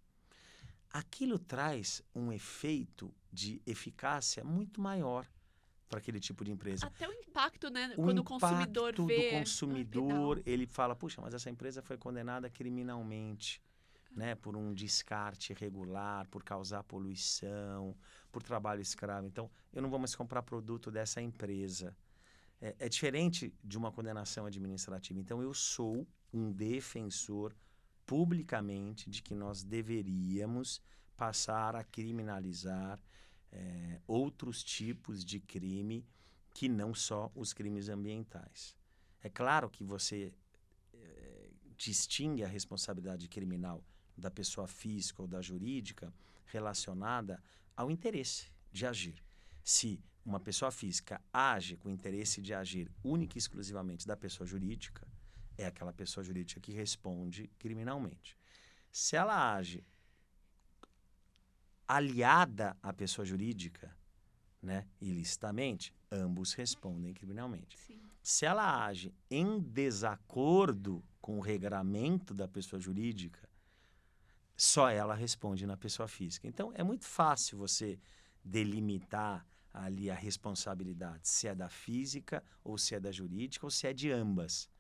aquilo traz um efeito de eficácia muito maior para aquele tipo de empresa. Até o impacto, né? Quando o consumidor vê... O impacto do consumidor, ele fala, puxa, mas essa empresa foi condenada criminalmente, né? Por um descarte irregular, por causar poluição, por trabalho escravo. Então, eu não vou mais comprar produto dessa empresa. É diferente de uma condenação administrativa. Então, eu sou um defensor publicamente de que nós deveríamos passar a criminalizar outros tipos de crime que não só os crimes ambientais. É claro que você distingue a responsabilidade criminal da pessoa física ou da jurídica relacionada ao interesse de agir. Se uma pessoa física age com o interesse de agir única e exclusivamente da pessoa jurídica, é aquela pessoa jurídica que responde criminalmente. Se ela age aliada à pessoa jurídica, né, ilicitamente, ambos respondem criminalmente. Sim. Se ela age em desacordo com o regramento da pessoa jurídica, só ela responde na pessoa física. Então, é muito fácil você delimitar ali a responsabilidade, se é da física, ou se é da jurídica, ou se é de ambas,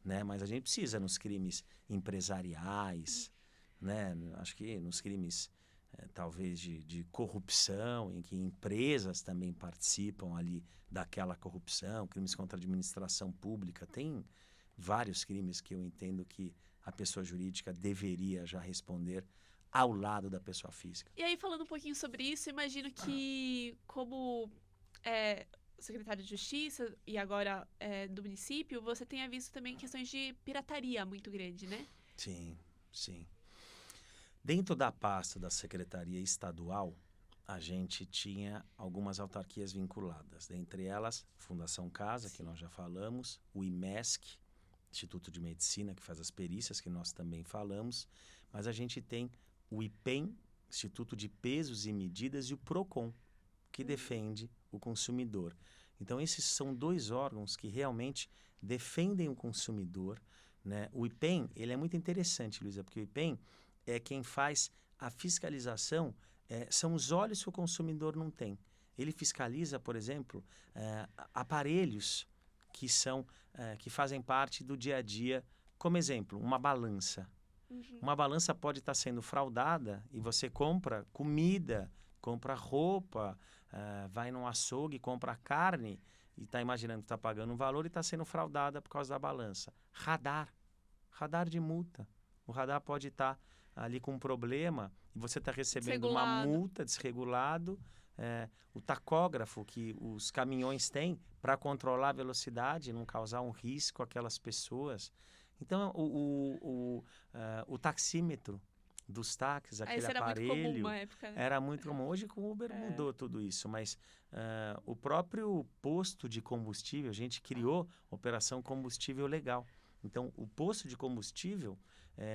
né? Mas a gente precisa nos crimes empresariais, né? Acho que nos crimes talvez de corrupção, em que empresas também participam ali daquela corrupção, crimes contra a administração pública, tem vários crimes que eu entendo que a pessoa jurídica deveria já responder ao lado da pessoa física. E aí, falando um pouquinho sobre isso, imagino que, como secretário de Justiça e agora do município, você tenha visto também questões de pirataria muito grande, né? Sim, sim. Dentro da pasta da Secretaria Estadual, a gente tinha algumas autarquias vinculadas. Dentre elas, Fundação Casa, que nós já falamos, o IMESC, Instituto de Medicina, que faz as perícias, que nós também falamos, mas a gente tem o IPEM, Instituto de Pesos e Medidas, e o PROCON, que defende o consumidor. Então, esses são 2 órgãos que realmente defendem o consumidor, né? O IPEM, ele é muito interessante, Luísa, porque o IPEM é quem faz a fiscalização, são os olhos que o consumidor não tem. Ele fiscaliza, por exemplo, aparelhos que fazem parte do dia a dia, como exemplo, uma balança. Uma balança pode estar sendo fraudada e você compra comida, compra roupa, vai num açougue, compra carne e está imaginando que está pagando um valor e está sendo fraudada por causa da balança. Radar de multa. O radar pode estar ali com um problema e você está recebendo uma multa, desregulado. O tacógrafo que os caminhões têm para controlar a velocidade, não causar um risco àquelas pessoas. Então, o taxímetro dos táxis, aquele aparelho, era muito comum uma época, né? era muito comum. Hoje com o Uber mudou tudo isso, mas o próprio posto de combustível, a gente criou Operação Combustível Legal. Então, o posto de combustível,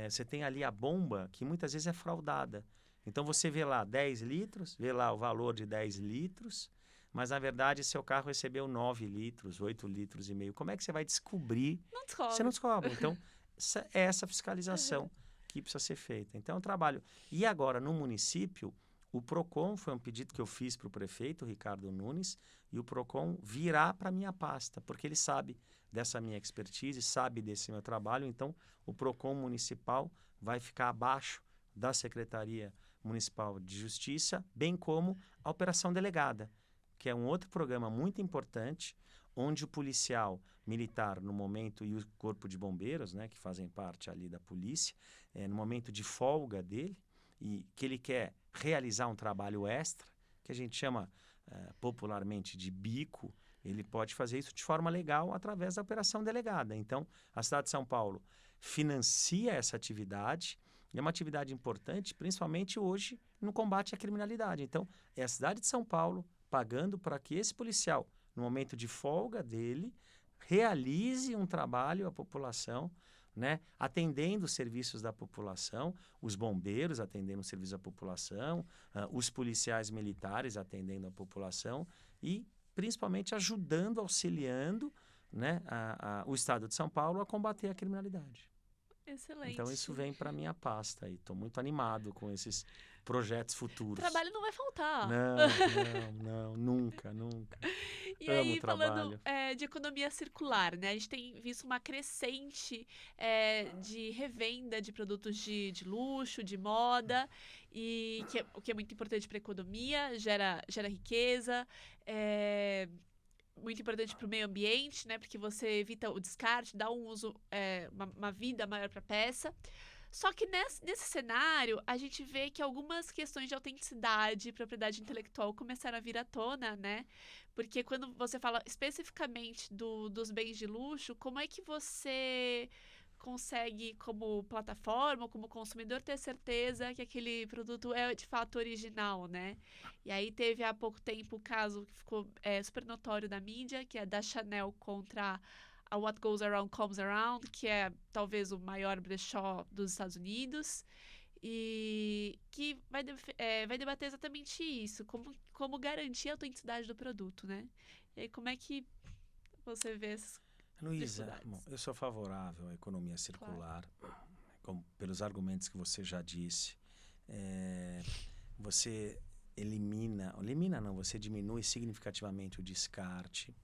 você tem ali a bomba que muitas vezes é fraudada. Então, você vê lá 10 litros, vê lá o valor de 10 litros, mas, na verdade, seu carro recebeu 9 litros, 8 litros e meio. Como é que você vai descobrir? Não descobre. Você não descobre. Então, é essa fiscalização que precisa ser feita. Então, é um trabalho. E agora, no município, o PROCON foi um pedido que eu fiz para o prefeito, Ricardo Nunes, e o PROCON virá para a minha pasta, porque ele sabe dessa minha expertise, sabe desse meu trabalho. Então, o PROCON municipal vai ficar abaixo da Secretaria Municipal de Justiça, bem como a Operação Delegada, que é um outro programa muito importante, onde o policial militar, no momento, e o corpo de bombeiros, né, que fazem parte ali da polícia, no momento de folga dele, e que ele quer realizar um trabalho extra, que a gente chama popularmente de bico, ele pode fazer isso de forma legal através da Operação Delegada. Então, a cidade de São Paulo financia essa atividade, e é uma atividade importante, principalmente hoje, no combate à criminalidade. Então, é a cidade de São Paulo pagando para que esse policial, no momento de folga dele, realize um trabalho à população, né, atendendo os serviços da população, os bombeiros atendendo os serviços da população, os policiais militares atendendo a população e, principalmente, ajudando, auxiliando, né, o Estado de São Paulo a combater a criminalidade. Excelente. Então, isso vem para a minha pasta e estou muito animado com esses projetos futuros. Trabalho não vai faltar. Não, nunca. E Amo aí, trabalho. falando de economia circular, né? A gente tem visto uma crescente de revenda de produtos de luxo, de moda, e o que é muito importante para a economia, gera riqueza, muito importante para o meio ambiente, né? Porque você evita o descarte, dá um uso, uma vida maior para a peça. Só que nesse cenário, a gente vê que algumas questões de autenticidade e propriedade intelectual começaram a vir à tona, né? Porque quando você fala especificamente dos bens de luxo, como é que você consegue, como plataforma, como consumidor, ter certeza que aquele produto é de fato original, né? E aí teve há pouco tempo o caso que ficou super notório da mídia, que é da Chanel contra a What Goes Around Comes Around, que é talvez o maior brechó dos Estados Unidos, e que vai debater exatamente isso, como garantir a autenticidade do produto, né? E aí, como é que você vê essas Luísa, dificuldades? eu sou favorável à economia circular, pelos argumentos que você já disse. Você você diminui significativamente o descarte,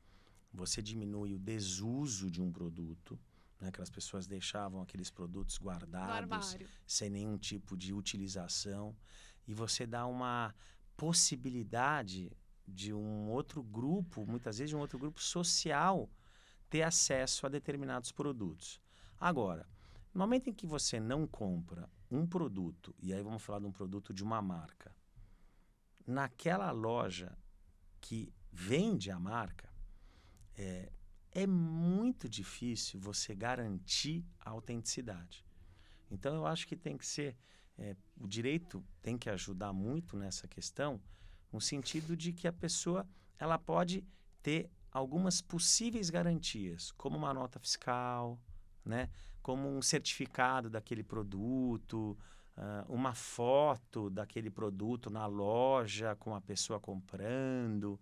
você diminui o desuso de um produto, né? Aquelas pessoas deixavam aqueles produtos guardados sem nenhum tipo de utilização, e você dá uma possibilidade de um outro grupo, muitas vezes de um outro grupo social, ter acesso a determinados produtos. Agora, no momento em que você não compra um produto, e aí vamos falar de um produto de uma marca, naquela loja que vende a marca, é muito difícil você garantir a autenticidade. Então, eu acho que tem que ser... o direito tem que ajudar muito nessa questão, no sentido de que a pessoa ela pode ter algumas possíveis garantias, como uma nota fiscal, né? Como um certificado daquele produto, uma foto daquele produto na loja com a pessoa comprando,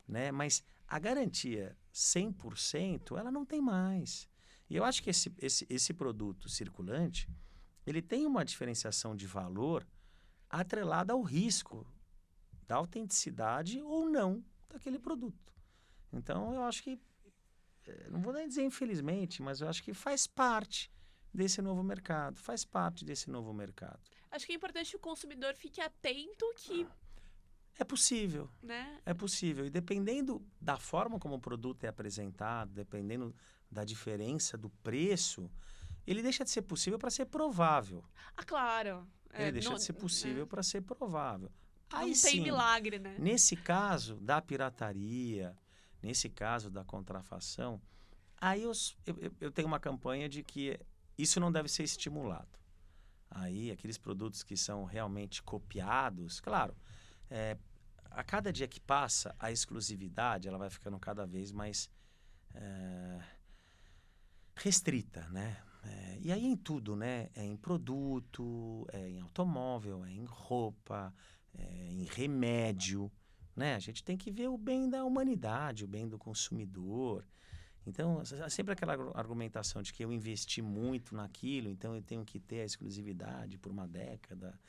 né? Mas a garantia 100%, ela não tem mais. E eu acho que esse produto circulante, ele tem uma diferenciação de valor atrelada ao risco da autenticidade ou não daquele produto. Então, eu acho que, não vou nem dizer infelizmente, mas eu acho que faz parte desse novo mercado, faz parte desse novo mercado. Acho que é importante que o consumidor fique atento que, É possível, né? é possível. E dependendo da forma como o produto é apresentado, dependendo da diferença do preço, ele deixa de ser possível para ser provável. Ah, claro. Ele deixa Não, de ser possível né? para ser provável. Aí Não tem sim, milagre, né? nesse caso da pirataria, nesse caso da contrafação, aí eu tenho uma campanha de que isso não deve ser estimulado. Aí, aqueles produtos que são realmente copiados, claro, a cada dia que passa, a exclusividade ela vai ficando cada vez mais restrita, né? E aí em tudo, né? É em produto, é em automóvel, é em roupa, é em remédio, né? A gente tem que ver o bem da humanidade, o bem do consumidor. Então, sempre aquela argumentação de que eu investi muito naquilo, então eu tenho que ter a exclusividade por uma década,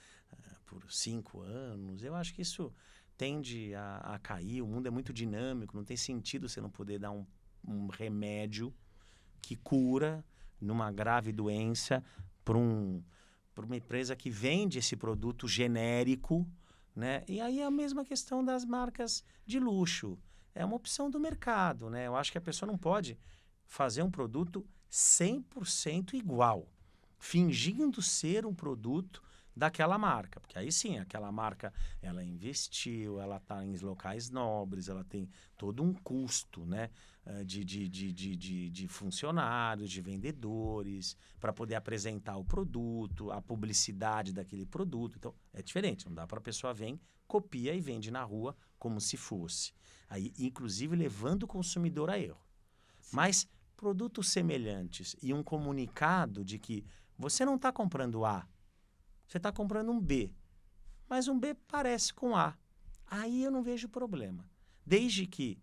por 5 anos. Eu acho que isso tende a cair. O mundo é muito dinâmico, não tem sentido você não poder dar um remédio que cura numa grave doença para uma empresa que vende esse produto genérico, né? E aí é a mesma questão das marcas de luxo. É uma opção do mercado, né? Eu acho que a pessoa não pode fazer um produto 100% igual, fingindo ser um produto daquela marca. Porque aí sim, aquela marca, ela investiu, ela está em locais nobres, ela tem todo um custo, né? De funcionários, de vendedores, para poder apresentar o produto, a publicidade daquele produto. Então, é diferente. Não dá para a pessoa vir, copia e vende na rua como se fosse. Aí, inclusive, levando o consumidor a erro. Sim. Mas produtos semelhantes e um comunicado de que você não está comprando A, você está comprando um B, mas um B parece com A. Aí eu não vejo problema. Desde que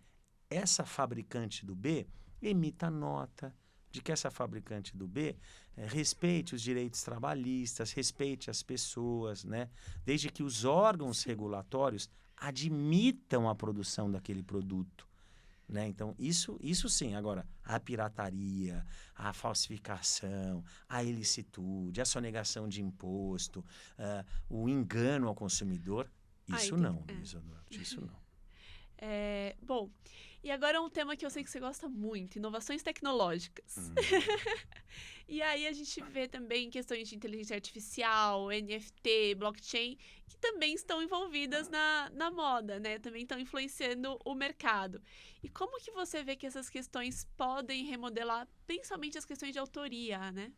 essa fabricante do B emita nota de que essa fabricante do B respeite os direitos trabalhistas, respeite as pessoas, né? Desde que os órgãos regulatórios admitam a produção daquele produto, né? Então, isso sim. Agora, a pirataria, a falsificação, a ilicitude, a sonegação de imposto, o engano ao consumidor, isso não, Luísa Duarte, isso não. Bom, e agora um tema que eu sei que você gosta muito, inovações tecnológicas. E aí a gente vê também questões de inteligência artificial, NFT, blockchain, que também estão envolvidas na moda, né? Também estão influenciando o mercado. E como que você vê que essas questões podem remodelar, principalmente as questões de autoria, né?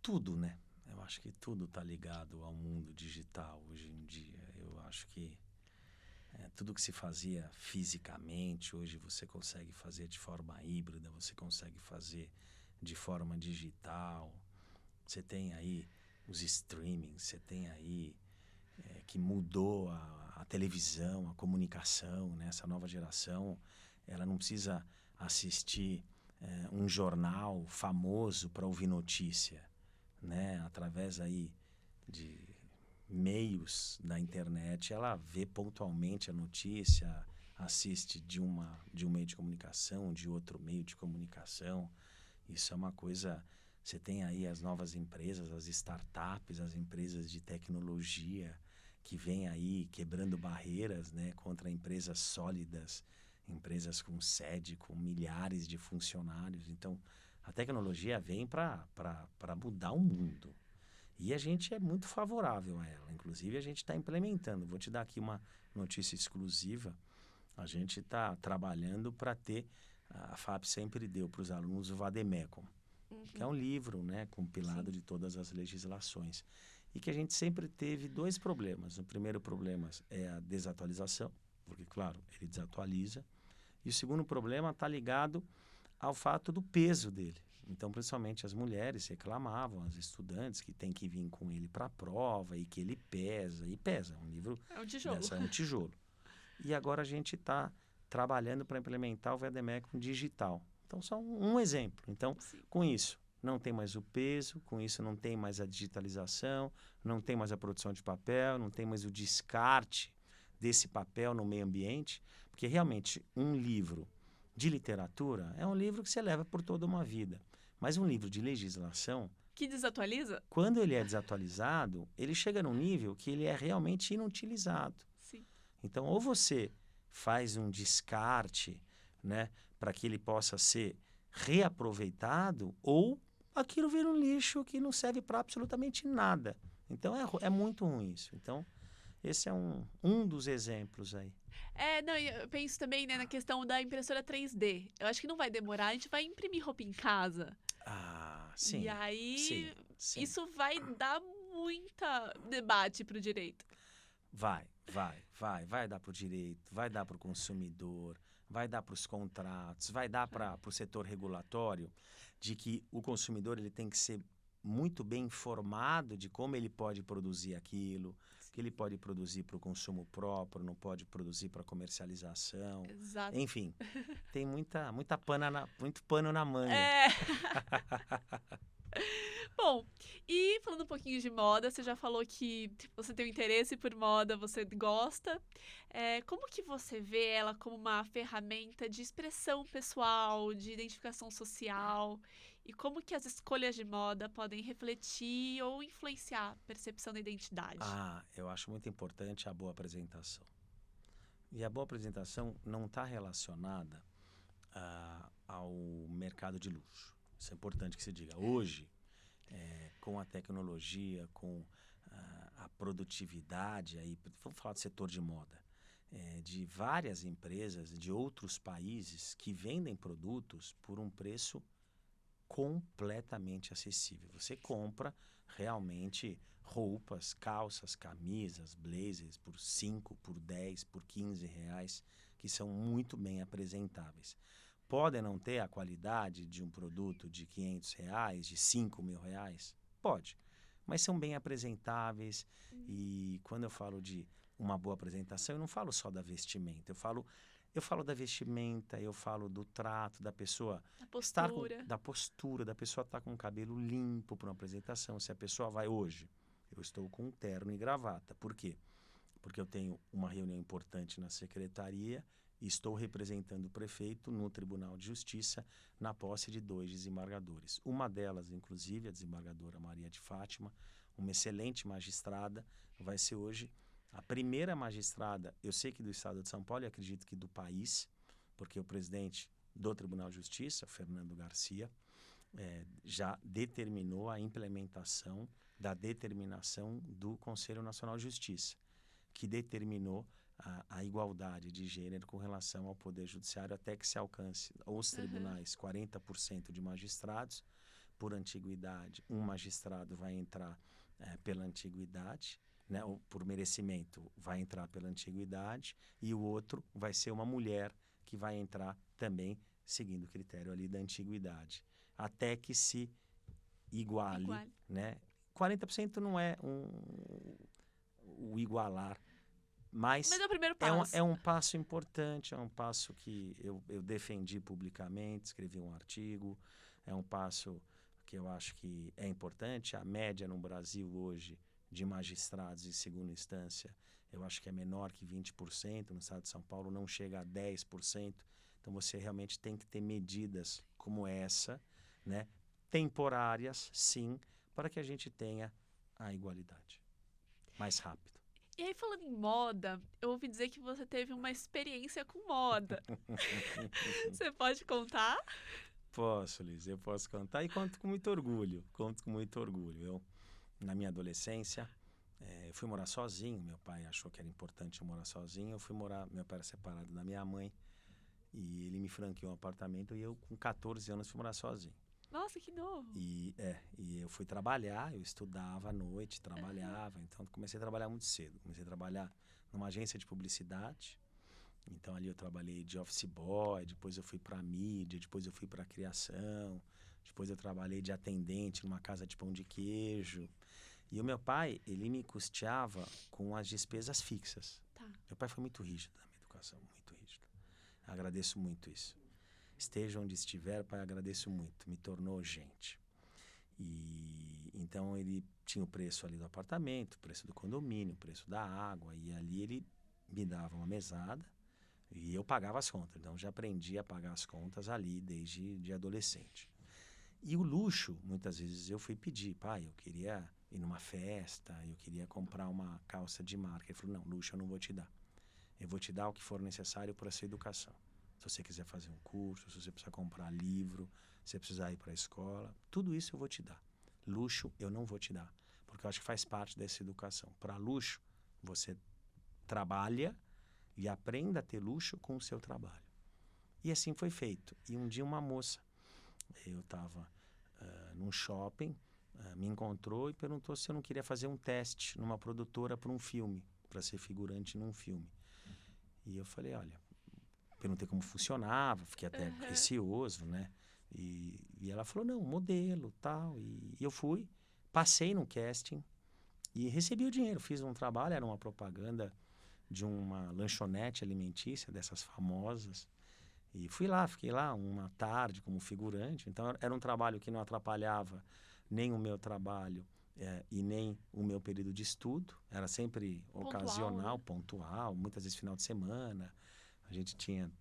Tudo, né? Eu acho que tudo está ligado ao mundo digital hoje em dia. Eu acho que tudo que se fazia fisicamente, hoje você consegue fazer de forma híbrida, você consegue fazer de forma digital. Você tem aí os streamings, você tem aí que mudou a televisão, a comunicação, né? Essa nova geração, ela não precisa assistir um jornal famoso para ouvir notícia, né? Através aí de meios da internet, ela vê pontualmente a notícia, assiste de um meio de comunicação, de outro meio de comunicação. Isso é uma coisa. Você tem aí as novas empresas, as startups, as empresas de tecnologia que vêm aí quebrando barreiras, né, contra empresas sólidas, empresas com sede, com milhares de funcionários. Então, a tecnologia vem para mudar o mundo. E a gente é muito favorável a ela. Inclusive, a gente está implementando. Vou te dar aqui uma notícia exclusiva. A gente está trabalhando para ter, a FAP sempre deu para os alunos o Vademecum, que é um livro, né, compilado de todas as legislações. E que a gente sempre teve 2 problemas. O primeiro problema é a desatualização, porque, claro, ele desatualiza. E o segundo problema está ligado ao fato do peso dele. Então, principalmente as mulheres reclamavam, as estudantes, que tem que vir com ele para a prova e que ele pesa. E pesa, um livro É um tijolo. dessa é um tijolo. E agora a gente está trabalhando para implementar o Vademecum digital. Então, só um exemplo. Então, Sim. com isso, não tem mais o peso, com isso não tem mais a digitalização, não tem mais a produção de papel, não tem mais o descarte desse papel no meio ambiente, porque realmente um livro de literatura é um livro que você leva por toda uma vida. Mas um livro de legislação, Que desatualiza? quando ele é desatualizado, ele chega num nível que ele é realmente inutilizado. Sim. Então, ou você faz um descarte, né, para que ele possa ser reaproveitado, ou aquilo vira um lixo que não serve para absolutamente nada. Então, é muito ruim isso. Então, esse é um dos exemplos aí. Não, e eu penso também, né, na questão da impressora 3D. Eu acho que não vai demorar, a gente vai imprimir roupa em casa. Ah, sim. E aí, Sim. isso vai dar muita debate pro direito. Vai dar para o direito, vai dar para o consumidor, vai dar para os contratos, vai dar para o setor regulatório, de que o consumidor ele tem que ser muito bem informado de como ele pode produzir aquilo, que ele pode produzir para o consumo próprio, não pode produzir para comercialização. Exato. Enfim, tem muito pano na manga. Bom, e falando um pouquinho de moda, você já falou que você tem um interesse por moda, você gosta. Como que você vê ela como uma ferramenta de expressão pessoal, de identificação social? E como que as escolhas de moda podem refletir ou influenciar a percepção da identidade? Eu acho muito importante a boa apresentação. E a boa apresentação não está relacionada ao mercado de luxo. Isso é importante que se diga. Hoje, com a tecnologia, com a produtividade, aí, vamos falar do setor de moda, de várias empresas de outros países que vendem produtos por um preço completamente acessível. Você compra realmente roupas, calças, camisas, blazers por 5, por 10, por 15 reais, que são muito bem apresentáveis. Podem não ter a qualidade de um produto de 500 reais, de 5 mil reais? Pode, mas são bem apresentáveis. E quando eu falo de uma boa apresentação, eu não falo só da vestimenta, eu falo da vestimenta, eu falo do trato da pessoa, da postura, da pessoa estar com o cabelo limpo para uma apresentação. Se a pessoa vai hoje, eu estou com um terno e gravata. Por quê? Porque eu tenho uma reunião importante na secretaria e estou representando o prefeito no Tribunal de Justiça na posse de 2 desembargadores. Uma delas, inclusive, a desembargadora Maria de Fátima, uma excelente magistrada, vai ser hoje a primeira magistrada, eu sei que do estado de São Paulo e acredito que do país, porque o presidente do Tribunal de Justiça, Fernando Garcia, já determinou a implementação da determinação do Conselho Nacional de Justiça, que determinou a igualdade de gênero com relação ao Poder Judiciário até que se alcance os tribunais 40% de magistrados por antiguidade. Um magistrado vai entrar pela antiguidade, né, ou por merecimento vai entrar pela antiguidade, e o outro vai ser uma mulher que vai entrar também seguindo o critério ali da antiguidade, até que se iguale. Né? 40% não é o igualar, mas é o primeiro passo. É um passo importante, é um passo que eu defendi publicamente, escrevi um artigo, é um passo que eu acho que é importante. A média no Brasil hoje de magistrados em segunda instância, eu acho que é menor que 20%, no estado de São Paulo não chega a 10%, então você realmente tem que ter medidas como essa, né? Temporárias, sim, para que a gente tenha a igualdade mais rápido. E aí, falando em moda, eu ouvi dizer que você teve uma experiência com moda. Você pode contar? Posso, Liz, eu posso contar e conto com muito orgulho. Eu, na minha adolescência, eu fui morar sozinho. Meu pai achou que era importante eu morar sozinho. Meu pai era separado da minha mãe e ele me franqueou um apartamento e eu, com 14 anos, fui morar sozinho. Nossa, que novo. E eu fui trabalhar, eu estudava à noite, trabalhava, então comecei a trabalhar muito cedo. Comecei a trabalhar numa agência de publicidade Então ali eu trabalhei de office boy, depois eu fui para mídia, depois eu fui para criação, depois eu trabalhei de atendente numa casa de pão de queijo. E o meu pai, ele me custeava com as despesas fixas. Tá. Meu pai foi muito rígido na minha educação, muito rígido. Agradeço muito isso. Esteja onde estiver, pai, agradeço muito. Me tornou gente. E então ele tinha o preço ali do apartamento, o preço do condomínio, o preço da água. E ali ele me dava uma mesada e eu pagava as contas. Então já aprendi a pagar as contas ali desde de adolescente. E o luxo, muitas vezes eu fui pedir, pai, eu queria ir numa festa, eu queria comprar uma calça de marca. Ele falou, não, luxo eu não vou te dar. Eu vou te dar o que for necessário para a sua educação. Se você quiser fazer um curso, se você precisar comprar livro, se você precisar ir para a escola, tudo isso eu vou te dar. Luxo eu não vou te dar, porque eu acho que faz parte dessa educação. Para luxo, você trabalha e aprenda a ter luxo com o seu trabalho. E assim foi feito. E um dia uma moça, eu estava num shopping, me encontrou e perguntou se eu não queria fazer um teste numa produtora para um filme, para ser figurante num filme. E eu falei, olha, perguntei como funcionava, fiquei até receoso, né? E ela falou, não, modelo, tal. E eu fui, passei no casting e recebi o dinheiro. Fiz um trabalho, era uma propaganda de uma lanchonete alimentícia, dessas famosas. E fui lá, fiquei lá uma tarde como figurante. Então era um trabalho que não atrapalhava nem o meu trabalho e nem o meu período de estudo. Era sempre ocasional, né? pontual, muitas vezes final de semana. A gente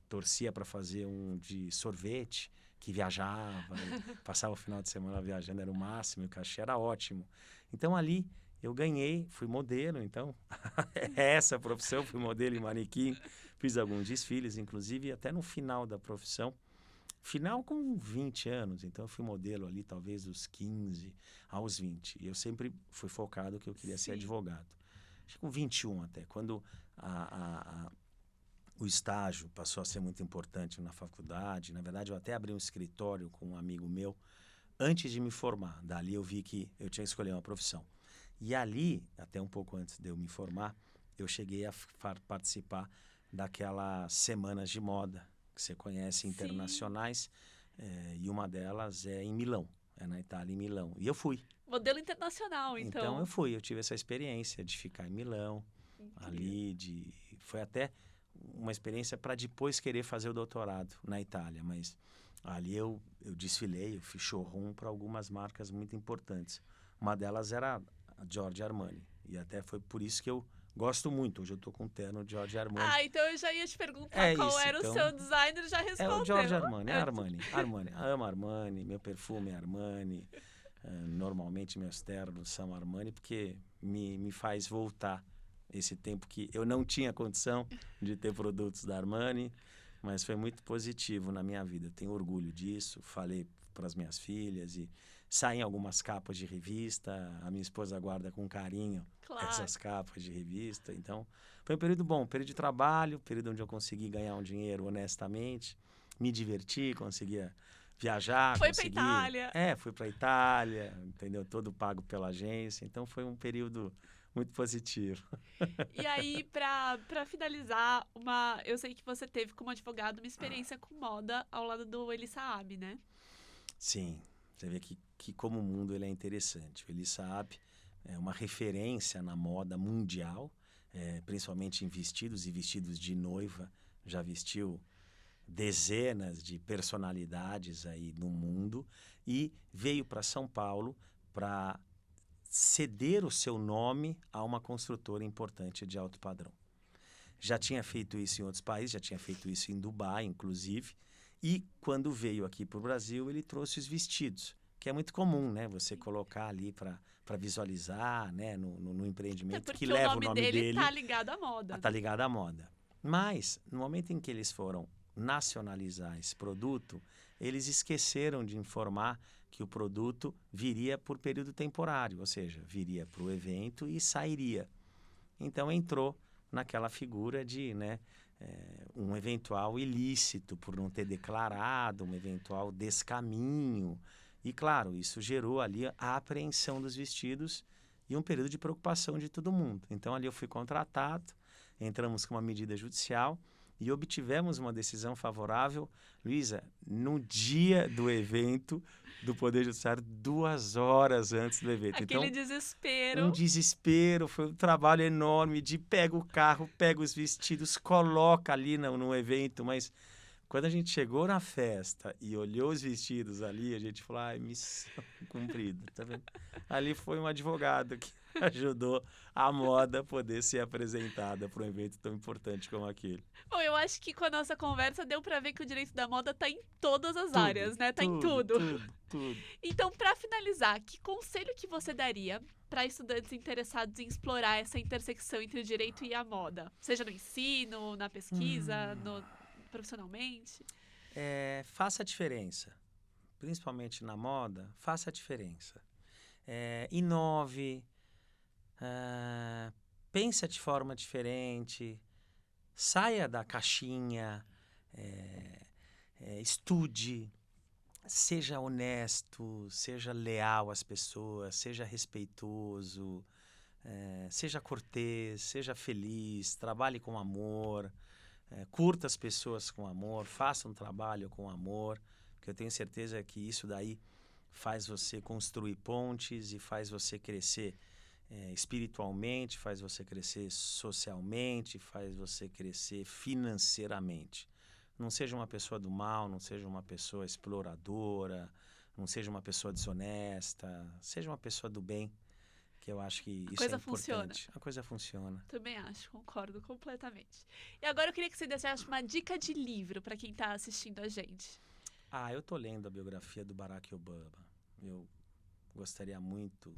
torcia para fazer um de sorvete, que viajava, passava o final de semana viajando, era o máximo, e o cachê era ótimo. Então ali eu ganhei, fui modelo, então é essa a profissão, fui modelo e manequim, fiz alguns desfiles, inclusive até no final da profissão, final com 20 anos, então eu fui modelo ali talvez dos 15 aos 20, e eu sempre fui focado que eu queria ser advogado. Acho que com 21 até, quando o estágio passou a ser muito importante na faculdade. Na verdade, eu até abri um escritório com um amigo meu antes de me formar. Dali eu vi que eu tinha que escolher uma profissão. E ali, até um pouco antes de eu me formar, eu cheguei a participar daquelas semanas de moda, que você conhece, internacionais. E uma delas é em Milão, é na Itália, em Milão. E eu fui. Modelo internacional, então. Então eu fui, eu tive essa experiência de ficar em Milão, ali, foi até uma experiência para depois querer fazer o doutorado na Itália, mas ali eu desfilei, eu fiz showroom para algumas marcas muito importantes. Uma delas era a Giorgio Armani, e até foi por isso que eu gosto muito. Hoje eu estou com um terno Giorgio Armani. Ah, então eu já ia te perguntar qual era o seu designer, já respondeu. É o Giorgio Armani, Armani. Amo Armani, meu perfume é Armani. Normalmente meus ternos são Armani, porque me faz voltar esse tempo que eu não tinha condição de ter produtos da Armani, mas foi muito positivo na minha vida. Eu tenho orgulho disso, falei para as minhas filhas e saem algumas capas de revista, a minha esposa guarda com carinho essas capas de revista. Então, foi um período bom, período de trabalho, período onde eu consegui ganhar um dinheiro honestamente, me diverti, conseguia viajar. Foi para Itália. Fui para Itália, entendeu? Todo pago pela agência. Então, foi um período muito positivo. E aí, para finalizar, eu sei que você teve como advogado uma experiência com moda ao lado do Elie Saab, né? Sim, você vê que como o mundo ele é interessante. O Elie Saab é uma referência na moda mundial, principalmente em vestidos e vestidos de noiva. Já vestiu dezenas de personalidades aí no mundo e veio para São Paulo para ceder o seu nome a uma construtora importante de alto padrão. Já tinha feito isso em outros países, já tinha feito isso em Dubai, inclusive, e quando veio aqui para o Brasil, ele trouxe os vestidos, que é muito comum, né? Você colocar ali para visualizar, né? No empreendimento que leva o nome dele. Está ligado à moda. Está ligado à moda. Mas, no momento em que eles foram nacionalizar esse produto, eles esqueceram de informar que o produto viria por período temporário, ou seja, viria para o evento e sairia. Então entrou naquela figura de um eventual ilícito por não ter declarado, um eventual descaminho. E claro, isso gerou ali a apreensão dos vestidos e um período de preocupação de todo mundo. Então ali eu fui contratado, entramos com uma medida judicial e obtivemos uma decisão favorável, Luísa, no dia do evento do Poder Judiciário, 2 horas antes do evento. Aquele Então, desespero. um desespero, foi um trabalho enorme de pega o carro, pega os vestidos, coloca ali no evento, mas quando a gente chegou na festa e olhou os vestidos ali, a gente falou, ai, missão cumprida, tá vendo? Ali foi um advogado que ajudou a moda a poder ser apresentada para um evento tão importante como aquele. Bom, eu acho que com a nossa conversa deu pra ver que o direito da moda tá em todas as áreas, né? Tá em tudo. Tudo. Então, pra finalizar, que conselho que você daria para estudantes interessados em explorar essa intersecção entre o direito e a moda? Seja no ensino, na pesquisa, profissionalmente? Faça a diferença. Principalmente na moda, faça a diferença. Inove, pensa de forma diferente, saia da caixinha, estude, seja honesto, seja leal às pessoas, seja respeitoso, seja cortês, seja feliz, trabalhe com amor, curta as pessoas com amor, faça um trabalho com amor, porque eu tenho certeza que isso daí faz você construir pontes e faz você crescer espiritualmente, faz você crescer socialmente, faz você crescer financeiramente. Não seja uma pessoa do mal, não seja uma pessoa exploradora, não seja uma pessoa desonesta, seja uma pessoa do bem, que eu acho que isso é importante. Funciona. A coisa funciona. Também acho, concordo completamente. E agora eu queria que você deixasse uma dica de livro para quem está assistindo a gente. Eu tô lendo a biografia do Barack Obama. Eu gostaria muito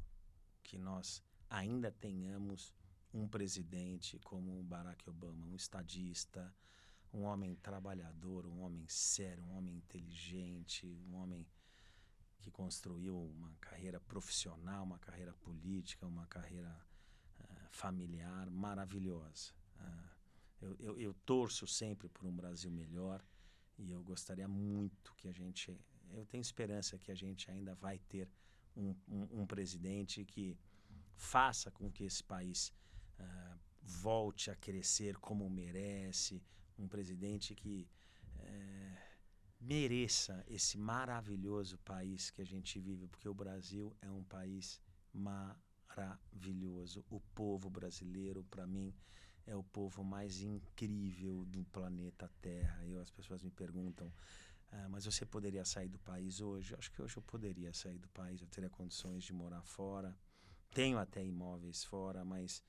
que nós ainda tenhamos um presidente como o Barack Obama, um estadista, um homem trabalhador, um homem sério, um homem inteligente, um homem que construiu uma carreira profissional, uma carreira política, uma carreira familiar maravilhosa. Eu torço sempre por um Brasil melhor e eu gostaria muito que eu tenho esperança que a gente ainda vai ter um presidente que faça com que esse país volte a crescer como merece, um presidente que mereça esse maravilhoso país que a gente vive, porque o Brasil é um país maravilhoso. O povo brasileiro, para mim, é o povo mais incrível do planeta Terra. As pessoas me perguntam, mas você poderia sair do país hoje? Acho que hoje eu poderia sair do país, eu teria condições de morar fora. Tenho até imóveis fora, mas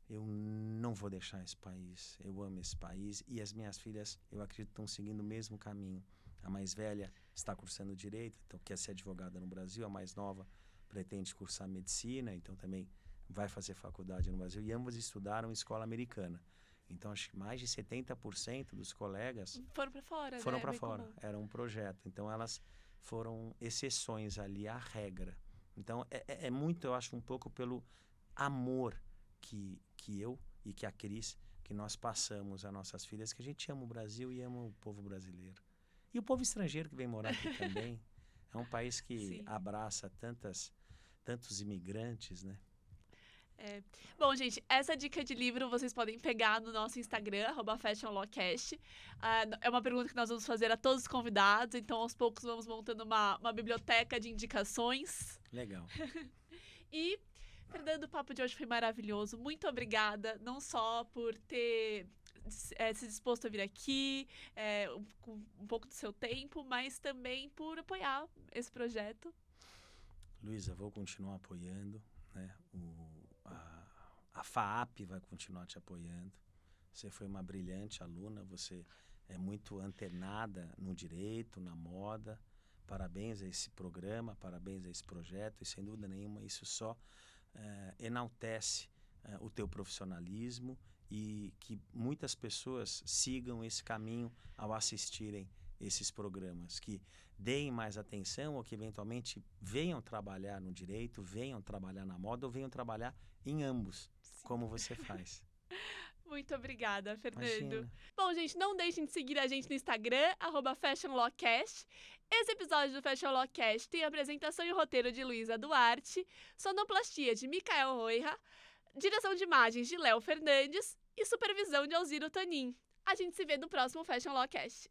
eu não vou deixar esse país. Eu amo esse país e as minhas filhas, eu acredito, estão seguindo o mesmo caminho. A mais velha está cursando Direito, então quer ser advogada no Brasil. A mais nova pretende cursar Medicina, então também vai fazer faculdade no Brasil. E ambas estudaram em escola americana. Então, acho que mais de 70% dos colegas foram para fora. Foram para fora. Era um projeto. Então, elas foram exceções ali à regra. Então, é muito, eu acho, um pouco pelo amor que eu e que a Cris, que nós passamos às nossas filhas, que a gente ama o Brasil e ama o povo brasileiro. E o povo estrangeiro que vem morar aqui também. É um país que Sim. abraça tantos imigrantes, né? Bom, gente, essa dica de livro vocês podem pegar no nosso Instagram, @FashionLawCast. É uma pergunta que nós vamos fazer a todos os convidados, então aos poucos vamos montando uma biblioteca de indicações. Legal. E, Fernando, o papo de hoje foi maravilhoso. Muito obrigada, não só por ter se disposto a vir aqui, com um pouco do seu tempo, mas também por apoiar esse projeto. Luísa, vou continuar apoiando, né? A FAAP vai continuar te apoiando. Você foi uma brilhante aluna, você é muito antenada no direito, na moda. Parabéns a esse programa, parabéns a esse projeto e, sem dúvida nenhuma, isso só enaltece o teu profissionalismo e que muitas pessoas sigam esse caminho ao assistirem esses programas, que deem mais atenção ou que eventualmente venham trabalhar no direito, venham trabalhar na moda ou venham trabalhar em ambos, Sim. como você faz. Muito obrigada, Fernando. Imagina. Bom, gente, não deixem de seguir a gente no Instagram, @FashionLawCast. Esse episódio do Fashion Law Cast tem apresentação e roteiro de Luísa Duarte, sonoplastia de Micael Roira, direção de imagens de Léo Fernandes e supervisão de Alziro Tonin. A gente se vê no próximo Fashion Law Cast.